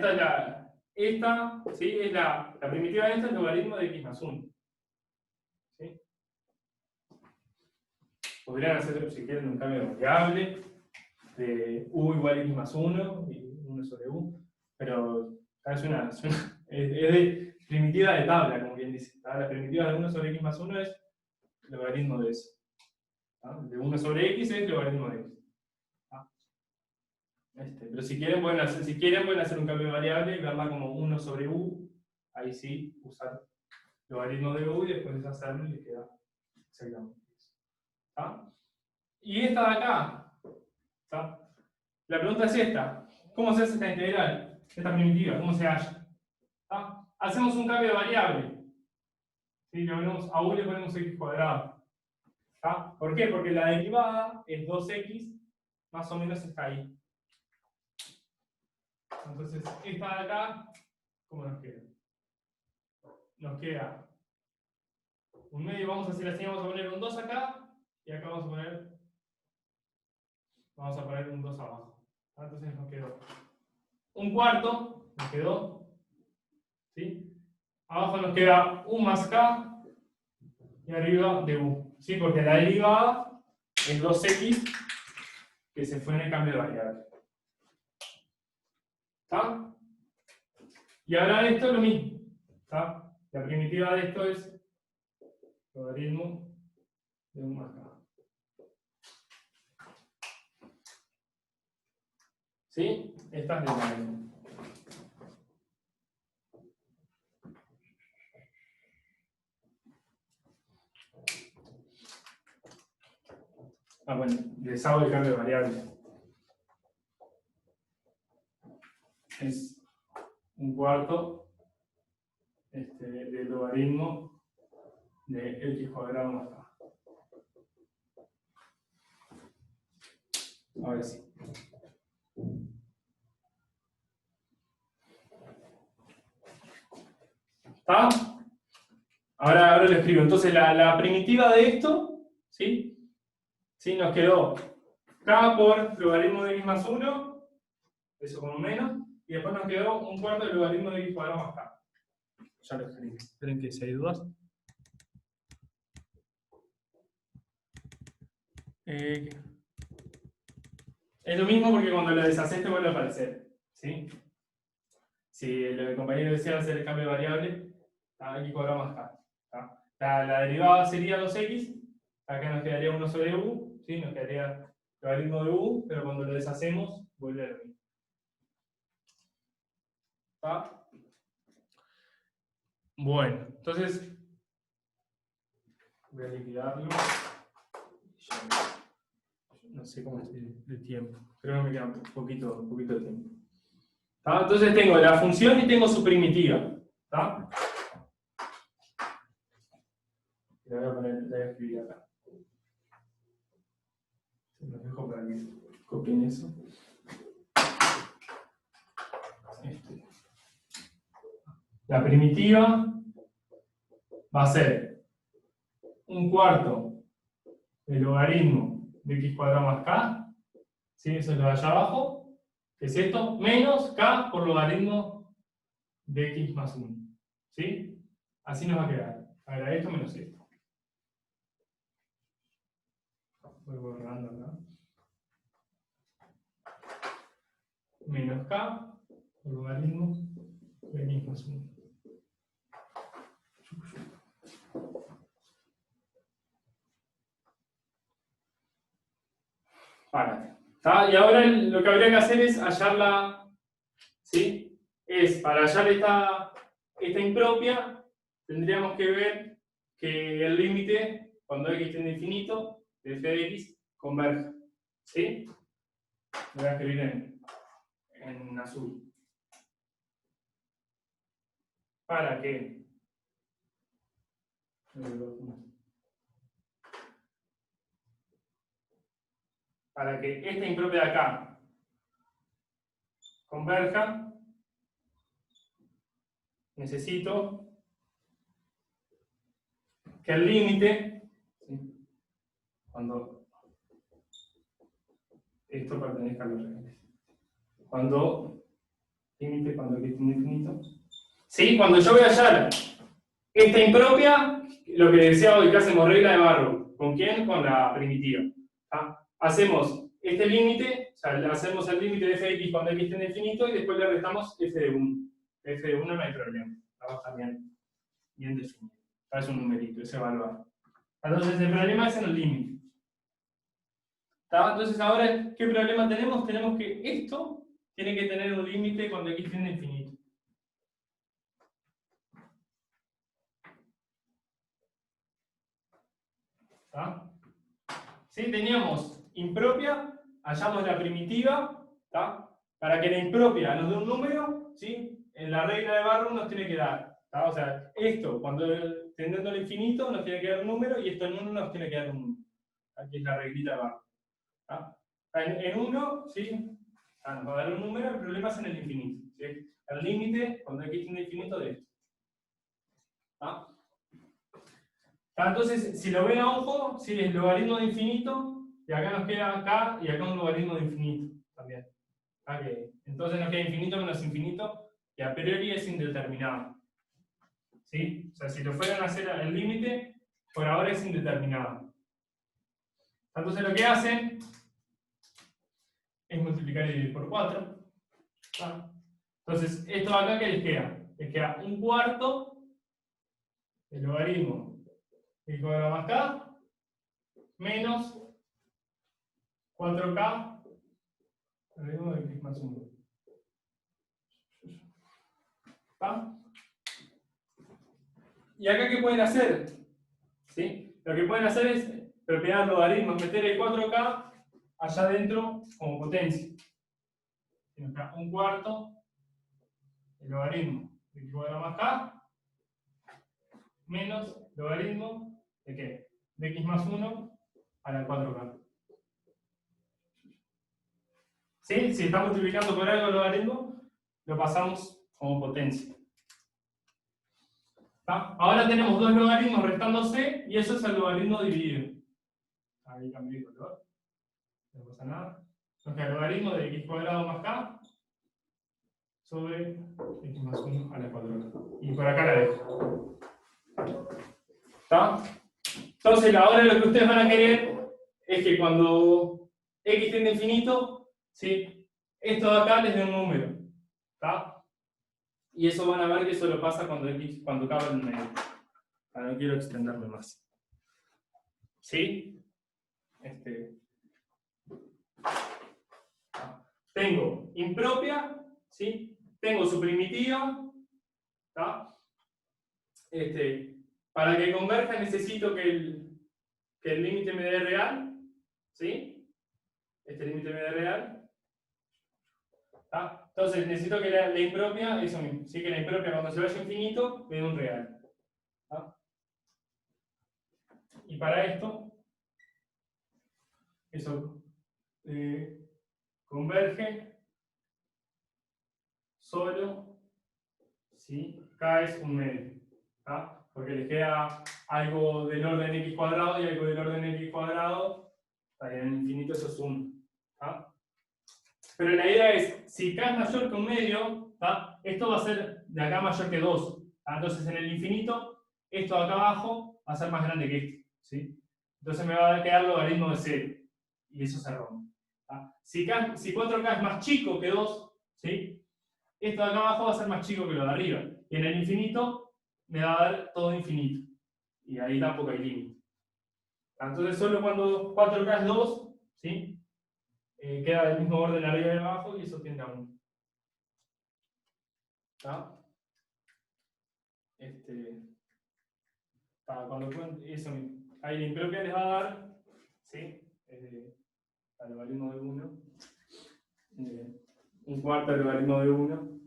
Esta ¿sí? Es la primitiva de esta es el logaritmo de x más 1. ¿Sí? Podrían hacer, si quieren, un cambio de variable de u igual a x más 1 y 1 sobre u, pero es de primitiva de tabla, como bien dice. La primitiva de 1 sobre x más 1 es el logaritmo de eso. De 1 sobre x es el logaritmo de x. Pero si quieren pueden hacer un cambio de variable y verla como 1 sobre u. Ahí sí, usar el logaritmo de u y después deshacerlo y les queda exactamente eso. Y esta de acá. La pregunta es esta. ¿Cómo se hace esta integral? Esta primitiva, ¿cómo se halla? Hacemos un cambio de variable. ¿Sí? A u le ponemos x cuadrado. ¿Por qué? Porque la derivada es 2x, más o menos está ahí. Entonces, esta de acá, ¿cómo nos queda? Nos queda un medio, vamos a hacer así, vamos a poner un 2 acá, y acá vamos a poner un 2 abajo. Entonces nos quedó un cuarto, nos quedó, ¿sí? Abajo nos queda u más k, y arriba de u, ¿sí? Porque la derivada es 2x, que se fue en el cambio de variable. ¿Está? Y ahora esto es lo mismo. ¿Está? La primitiva de esto es logaritmo de 1 más k. ¿Sí? Esta es la misma. Bueno, les hago el cambio de variable. Es un cuarto del logaritmo de x cuadrado más k. Ahora sí. ¿Está? Ahora lo escribo. Entonces la primitiva de esto ¿sí? ¿Sí? Nos quedó k por logaritmo de x más 1, eso como menos, y después nos quedó un cuarto del logaritmo de x cuadrado más k. Ya lo escribí. Esperen que si hay dudas. Es lo mismo porque cuando lo deshaces te vuelve a aparecer, ¿sí? Si el compañero desea hacer el cambio de variable, x cuadrado más k. La derivada sería 2x, acá nos quedaría 1 sobre u, ¿sí? Nos quedaría el logaritmo de u, pero cuando lo deshacemos vuelve a lo mismo. ¿Está? Bueno, entonces voy a liquidarlo. No sé cómo estoy de tiempo, creo que me queda un poquito de tiempo. ¿Está? Entonces tengo la función y tengo su primitiva. ¿Está? Le voy a escribir acá. Se los dejo para que copien eso. La primitiva va a ser un cuarto del logaritmo de x cuadrado más k, ¿sí? Eso es lo de allá abajo, que es esto, menos k por logaritmo de x más 1. ¿Sí? Así nos va a quedar. Ahora esto menos esto. Voy borrando acá. Menos k por logaritmo de x más 1. Párate. ¿Está? Y ahora lo que habría que hacer es hallarla, ¿sí? Para hallar esta impropia, tendríamos que ver que el límite, cuando x tiende a infinito, de f de x, converge. ¿Sí? Lo voy a escribir en azul. Para que esta impropia de acá converja, necesito que el límite, ¿sí? Cuando esto pertenezca a los reales, cuando límite, cuando x tiende a infinito, ¿sí? Cuando yo voy a hallar esta impropia, lo que decía hoy que hacemos regla de Barrow, ¿con quién? Con la primitiva. Hacemos este límite, o sea, le hacemos el límite de f de x cuando x tiende a infinito y después le restamos f de 1. F de 1 no hay problema, va a estar bien definido. Es un numerito, es evaluar. Entonces el problema es en el límite. Entonces ahora, ¿qué problema tenemos? Tenemos que esto tiene que tener un límite cuando x tiende a infinito. ¿Está? ¿Sí? Teníamos impropia, hallamos la primitiva, ¿está? Para que la impropia nos dé un número, ¿sí? En la regla de Barrow nos tiene que dar, ¿está? O sea, esto, cuando tendiendo al infinito, nos tiene que dar un número, y esto en 1 nos tiene que dar un número. Aquí es la reglita de Barrow. ¿Está? En 1, ¿sí? Nos va a dar un número, el problema es en el infinito, ¿sí? El límite, cuando x tiende a infinito, de esto. ¿Está? Entonces, si lo ven a ojo, ¿sí? Es logaritmo de infinito, y acá nos queda acá, y acá un logaritmo de infinito también. Okay. Entonces nos queda infinito menos infinito, que a priori es indeterminado. ¿Sí? O sea, si lo fueran a hacer el límite, por ahora es indeterminado. Entonces lo que hacen es multiplicar y dividir por 4. Entonces, esto de acá, ¿qué les queda? Les queda un cuarto del logaritmo de x cuadrado más k menos 4k logaritmo de x más 1. ¿Está? ¿Y acá qué pueden hacer? ¿Sí? Lo que pueden hacer es propiedad de logaritmos, meter el 4k allá adentro como potencia. Acá un cuarto el logaritmo de x cuadrado más k menos logaritmo de qué? De x más 1 a la 4k. ¿Sí? Si está multiplicando por algo el logaritmo, lo pasamos como potencia. ¿Está? Ahora tenemos dos logaritmos restándose y eso es el logaritmo dividido. ahí cambié el color, no pasa nada. Nos queda el logaritmo de x cuadrado más k sobre x más 1 a la cuadrada. Y por acá la dejo. ¿Está? Entonces, ahora lo que ustedes van a querer es que cuando x tiende a infinito, ¿sí? Esto de acá les dé un número. ¿Está? Y eso van a ver que solo pasa cuando k va en medio. No quiero extenderme más. ¿Sí? Tengo impropia, ¿sí? Tengo su primitiva, ¿tá? Para que converja necesito que el límite me dé real, ¿sí? Este límite me dé real, ¿tá? Entonces necesito que la impropia, eso mismo, ¿sí? Que la impropia cuando se vaya a infinito me dé un real, ¿tá? Y para esto, eso converge solo si k es un medio, ¿tá? Porque le queda algo del orden x cuadrado y algo del orden x cuadrado, en el infinito eso es 1. ¿Tá? Pero la idea es, si k es mayor que un medio, ¿tá? Esto va a ser de acá mayor que 2. ¿Tá? Entonces en el infinito, esto de acá abajo va a ser más grande que esto, ¿sí? Entonces me va a quedar logaritmo de 0. Y eso se rompe. ¿Tá? Si 4k es más chico que 2, ¿sí? Esto de acá abajo va a ser más chico que lo de arriba. Y en el infinito me va a dar todo infinito. Y ahí tampoco hay límite. Entonces solo cuando 4k es 2, ¿sí? Queda del mismo orden arriba y abajo y eso tiende a 1. ¿Está? Cuando eso, ahí la impropia les va a dar, ¿sí? Al logaritmo de 1. Un cuarto del logaritmo de 1.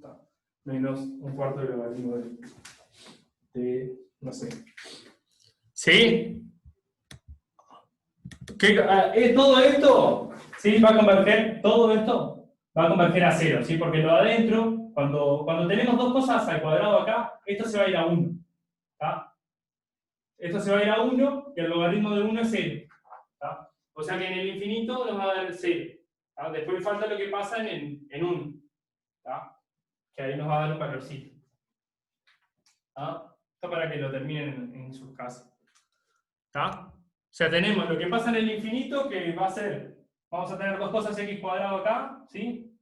Menos un cuarto del logaritmo de no sé. ¿Sí? Todo esto, ¿sí? Va a converger, todo esto va a converger a 0, ¿sí? Porque lo de adentro, cuando tenemos dos cosas al cuadrado acá, esto se va a ir a 1. ¿Tá? Esto se va a ir a 1 y el logaritmo de 1 es 0. ¿Tá? O sea que en el infinito nos va a dar 0. ¿Tá? Después falta lo que pasa en 1. ¿Tá? Que ahí nos va a dar un valorcito. ¿Tá? Esto para que lo terminen en sus casas. ¿Tá? O sea, tenemos lo que pasa en el infinito, que va a ser, vamos a tener dos cosas x cuadrado acá, ¿sí?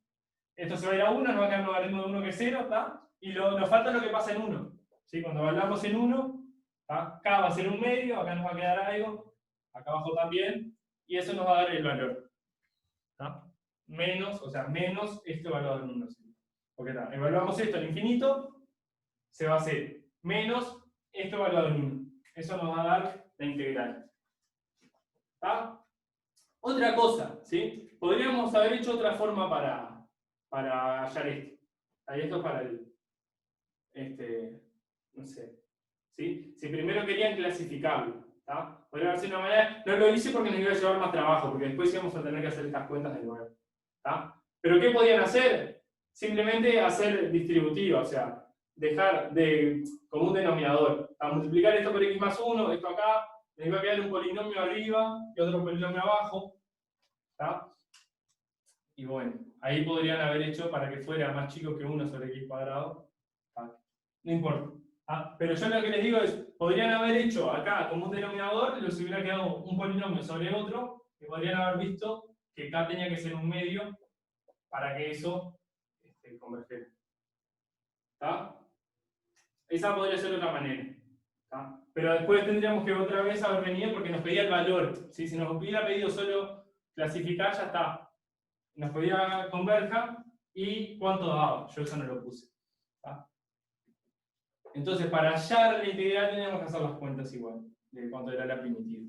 Esto se va a ir a 1, nos va a quedar un logaritmo de 1 que es 0, ¿tá? Y nos falta lo que pasa en 1, ¿sí? Cuando hablamos en 1, ¿tá? Acá va a ser un medio, acá nos va a quedar algo, acá abajo también, y eso nos va a dar el valor. ¿Tá? Menos, o sea, menos este valor en 1. ¿Sí? Porque ¿tá? Evaluamos esto en infinito, se va a hacer menos esto evaluado en 1. Eso nos va a dar la integral. ¿Tá? Otra cosa, ¿sí? Podríamos haber hecho otra forma para hallar esto. Ahí esto es para el, no sé, ¿sí? Si primero querían clasificarlo, ¿tá? Podría haber sido una manera, no lo hice porque nos iba a llevar más trabajo, porque después íbamos a tener que hacer estas cuentas de nuevo, ¿tá? Pero ¿qué podían hacer? Simplemente hacer distributiva, o sea, dejar como un denominador, a multiplicar esto por x más 1, esto acá, les iba a quedar un polinomio arriba y otro polinomio abajo, ¿tá? Y bueno, ahí podrían haber hecho para que fuera más chico que 1 sobre x cuadrado, ¿tá? No importa. ¿Ah? Pero yo lo que les digo es, podrían haber hecho acá como un denominador, les hubiera quedado un polinomio sobre otro, y podrían haber visto que acá tenía que ser un medio para que eso convergiera. ¿Tá? Esa podría ser otra manera. ¿Tá? Pero después tendríamos que otra vez haber venido porque nos pedía el valor. ¿Sí? Si nos hubiera pedido solo clasificar, ya está. Nos pedía converja y cuánto daba. Yo eso no lo puse. ¿Tá? Entonces, para hallar la integral teníamos que hacer las cuentas igual, de cuánto era la primitiva.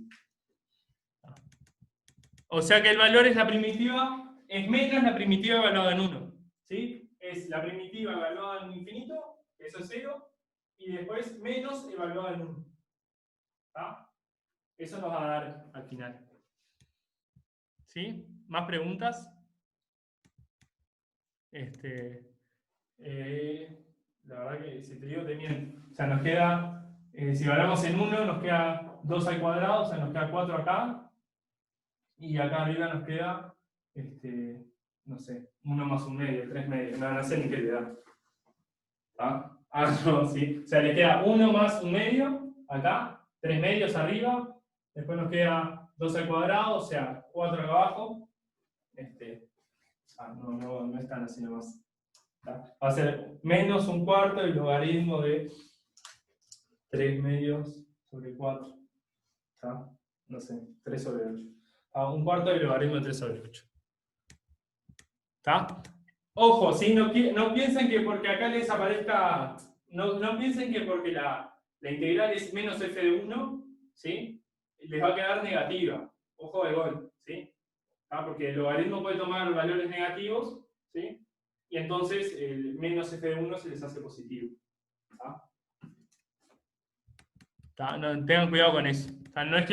O sea que el valor es la primitiva, es menos la primitiva evaluada en 1. ¿Sí? Es la primitiva evaluada en infinito, eso es 0, y después menos evaluada en 1. ¿Tá? Eso nos va a dar al final. ¿Sí? ¿Más preguntas? La verdad que si te digo te miento. O sea, nos queda, si evaluamos en 1, nos queda 2 al cuadrado, o sea, nos queda 4 acá. Y acá arriba nos queda, no sé, 1 más 1 medio, 3 medios, no sé ni qué le da. ¿Ah? No, sí. O sea, le queda 1 más 1 medio, acá, 3 medios arriba, después nos queda 2 al cuadrado, o sea, 4 acá abajo. No es tan así nomás. ¿Tá? Va a ser menos 1/4 el logaritmo de 3 medios sobre 4. ¿Tá? No sé, 3 sobre 8. 1/4 del logaritmo de 3 sobre 8. ¿Está? Ojo, ¿sí? No piensen que porque acá les aparezca, no piensen que porque la integral es menos f de 1, ¿sí? Les va a quedar negativa. Ojo de gol, ¿sí? Porque el logaritmo puede tomar valores negativos, ¿sí? Y entonces el menos f de 1 se les hace positivo. No, tengan cuidado con eso. No es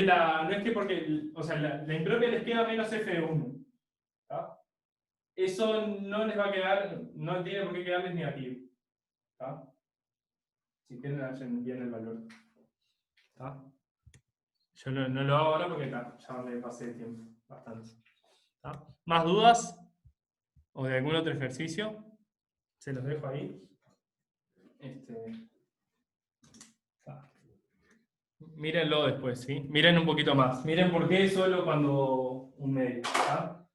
que porque, o sea, la impropia les queda menos f de 1. ¿Tá? Eso no les va a quedar, no tiene por qué quedarles negativo. ¿Tá? Si quieren, hacen bien el valor. ¿Tá? Yo no lo hago ahora porque ya me pasé de tiempo, bastante. ¿Tá? ¿Más dudas? ¿O de algún otro ejercicio? Se los dejo ahí. Mírenlo después, ¿sí? Miren un poquito más. Miren por qué solo cuando un medio. ¿Tá?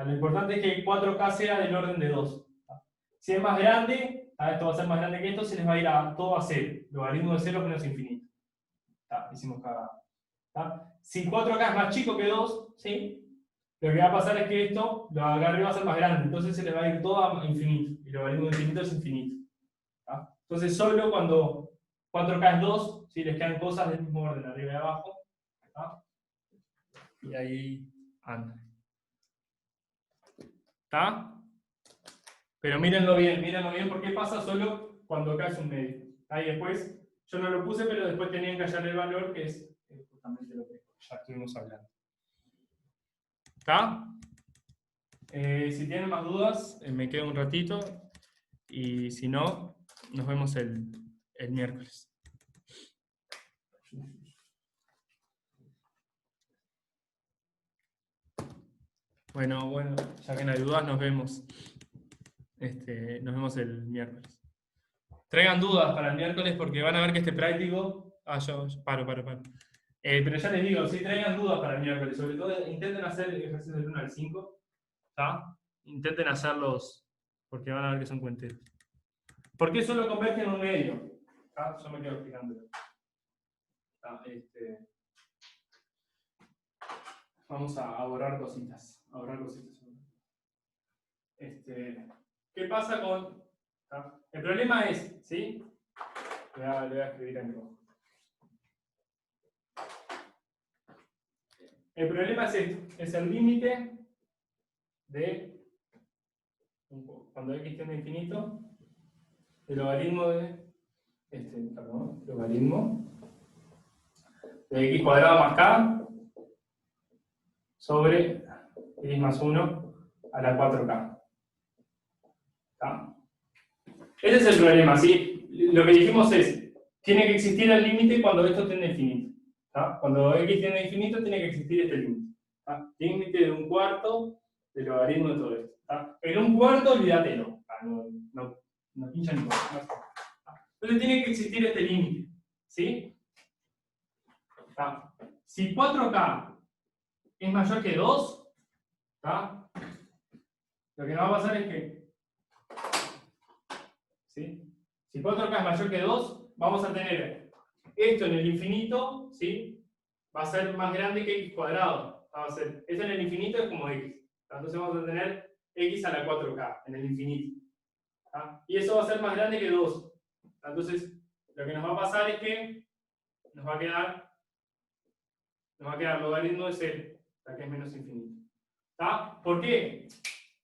Lo importante es que 4K sea del orden de 2. ¿Tá? Si es más grande, esto va a ser más grande que esto, se les va a ir todo a 0. Logaritmo de 0 menos infinito. ¿Tá? Hicimos cagada. ¿Tá? Si 4K es más chico que 2, ¿sí? Lo que va a pasar es que esto, lo de acá arriba va a ser más grande, entonces se le va a ir todo a infinito. Y el logaritmo de infinito es infinito. ¿Tá? Entonces solo cuando 4K es 2, ¿sí? Les quedan cosas del mismo orden, arriba y abajo. ¿Tá? Y ahí anda. ¿Está? Pero mírenlo bien porque pasa solo cuando acá es un medio. Ahí después, yo no lo puse, pero después tenían que hallar el valor, que es justamente lo que ya estuvimos hablando. ¿Está? Si tienen más dudas, me quedo un ratito. Y si no, nos vemos el miércoles. Bueno, ya que no hay dudas, nos vemos. Nos vemos el miércoles. Traigan dudas para el miércoles porque van a ver que este práctico. Yo paro. Pero ya les digo, si traigan dudas para el miércoles, sobre todo intenten hacer ejercicios del 1 al 5. ¿Tá? Intenten hacerlos porque van a ver que son cuenteros. ¿Por qué solo convergen un medio? ¿Tá? Yo me quedo explicando. Vamos a borrar cositas. ¿Qué pasa con...? ¿Tá? El problema es, ¿sí? Le voy a escribir en rojo. El problema es esto, es el límite de, cuando x tiende a infinito, el logaritmo de, logaritmo de x cuadrado más k sobre x más 1 a la 4k. ¿Tá? Ese es el problema, ¿sí? Lo que dijimos es, tiene que existir el límite cuando esto tiende a infinito. ¿Tá? Cuando x tiende a infinito, tiene que existir este límite. ¿Tá? Límite de 1/4 del logaritmo de todo esto. ¿Tá? En 1/4, olvídatelo. No pincha ni por. Entonces tiene que existir este límite. ¿Sí? ¿Tá? Si 4K es mayor que 2, ¿tá? Lo que nos va a pasar es que, ¿sí? Si 4K es mayor que 2, vamos a tener esto en el infinito, ¿sí? Va a ser más grande que x cuadrado. Va a ser, esto en el infinito es como x. Entonces vamos a tener x a la 4K en el infinito. ¿Tá? Y eso va a ser más grande que 2. Entonces, lo que nos va a pasar es que nos va a quedar logaritmo de 0, que es menos infinito. ¿Tá? ¿Por qué?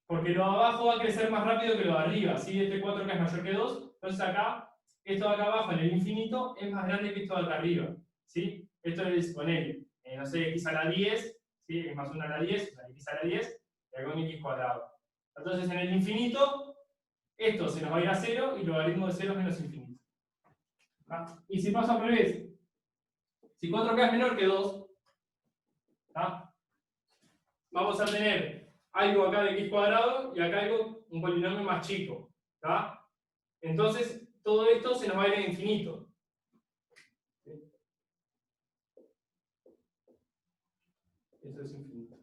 Porque lo de abajo va a crecer más rápido que lo de arriba. ¿Sí? Este 4K es mayor que 2. Entonces acá, esto de acá abajo en el infinito es más grande que esto de acá arriba. ¿Sí? Esto es poner, no sé, x a la 10, ¿sí? X más 1 a la 10, o sea, x a la 10, y acá un x cuadrado. Entonces en el infinito, esto se nos va a ir a 0 y logaritmo de 0 es menos infinito. ¿Tá? Y si pasa al revés, si 4K es menor que 2, ¿tá? vamos a tener algo acá de x cuadrado y acá algo, un polinomio más chico. ¿Tá? Entonces, todo esto se nos va a ir a infinito. Eso es infinito.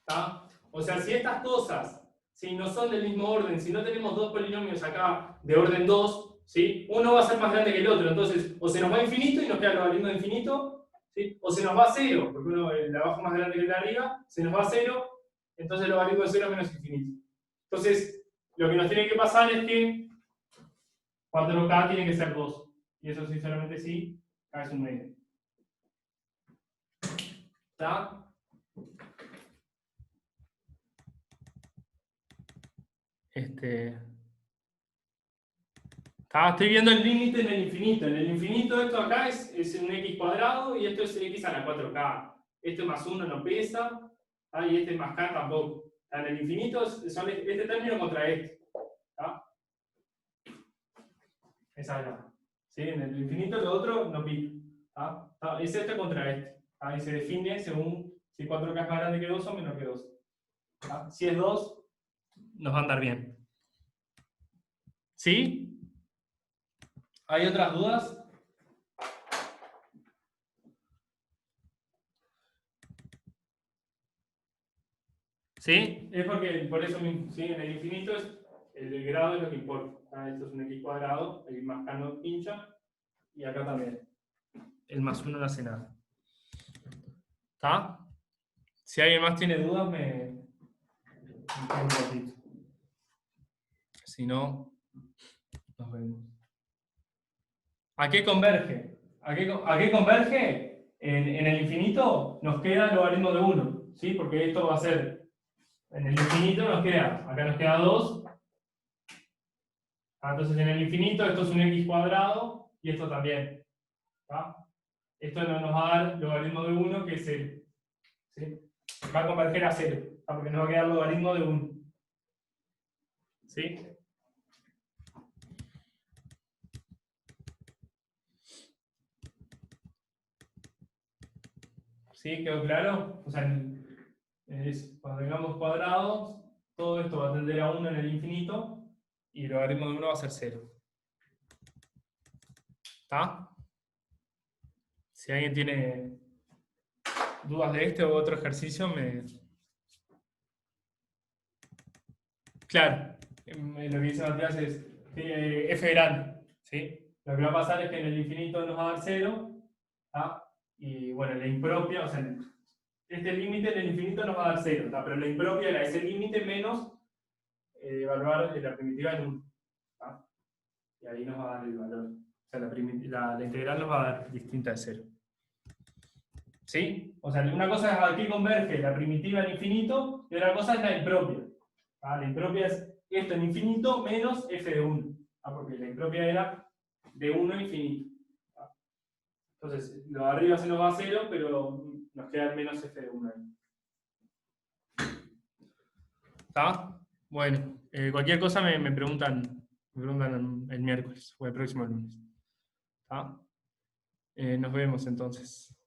¿Tá? O sea, si estas cosas, si no son del mismo orden, si no tenemos dos polinomios acá de orden 2, ¿sí? Uno va a ser más grande que el otro, entonces o se nos va a infinito y nos queda logaritmo de infinito, ¿sí? O se nos va a 0, porque uno, el de abajo es más grande que el de arriba, se nos va a 0, entonces el logaritmo de 0 menos infinito. Entonces, lo que nos tiene que pasar es que 4K tiene que ser 2. Y eso sí, solamente sí, K es un medio. ¿Está? Estoy viendo el límite en el infinito. En el infinito esto acá es un x cuadrado y esto es x a la 4K. Este más 1 no pesa, y este más k tampoco. En el infinito son este término contra este. ¿Tá? Esa es la. ¿Sí? En el infinito lo otro no pica. Es este contra este. Y se define según si 4K es más grande que 2 o menor que 2. Si es 2, nos va a andar bien. ¿Sí? ¿Hay otras dudas? ¿Sí? Es porque por eso ¿sí? En el infinito el grado es lo que importa. Esto es un x cuadrado, el más k no pincha, y acá también. El más 1 no hace nada. ¿Está? Si alguien más tiene dudas, me un ratito. Si no, nos vemos. ¿A qué converge? ¿A qué converge? En el infinito nos queda el logaritmo de 1, ¿sí? Porque esto va a ser, en el infinito nos queda, acá nos queda 2. Entonces en el infinito esto es un x cuadrado y esto también. ¿Tá? Esto nos va a dar logaritmo de 1, que es 0. ¿Sí? Va a converger a 0, porque nos va a quedar logaritmo de 1. ¿Sí? ¿Sí? ¿Quedó claro? O sea, cuando tengamos cuadrados, todo esto va a tender a 1 en el infinito y el logaritmo de 1 va a ser 0. ¿Está? Si alguien tiene dudas de este o otro ejercicio, Claro, lo que dice Matías es f grande. ¿Sí? Lo que va a pasar es que en el infinito nos va a dar 0. Y bueno, la impropia, o sea, este límite en el infinito nos va a dar 0, pero la impropia era ese límite menos evaluar la primitiva en 1. Y ahí nos va a dar el valor. O sea, la integral nos va a dar distinta de 0. ¿Sí? O sea, una cosa es a qué converge la primitiva en infinito y otra cosa es la impropia. La impropia es esto en infinito menos f de 1. Porque la impropia era de 1 a infinito. Entonces, lo de arriba se nos va a 0, pero nos queda el menos f de 1 ahí. ¿Está? Bueno, cualquier cosa me preguntan el miércoles o el próximo lunes. ¿Está? Nos vemos entonces.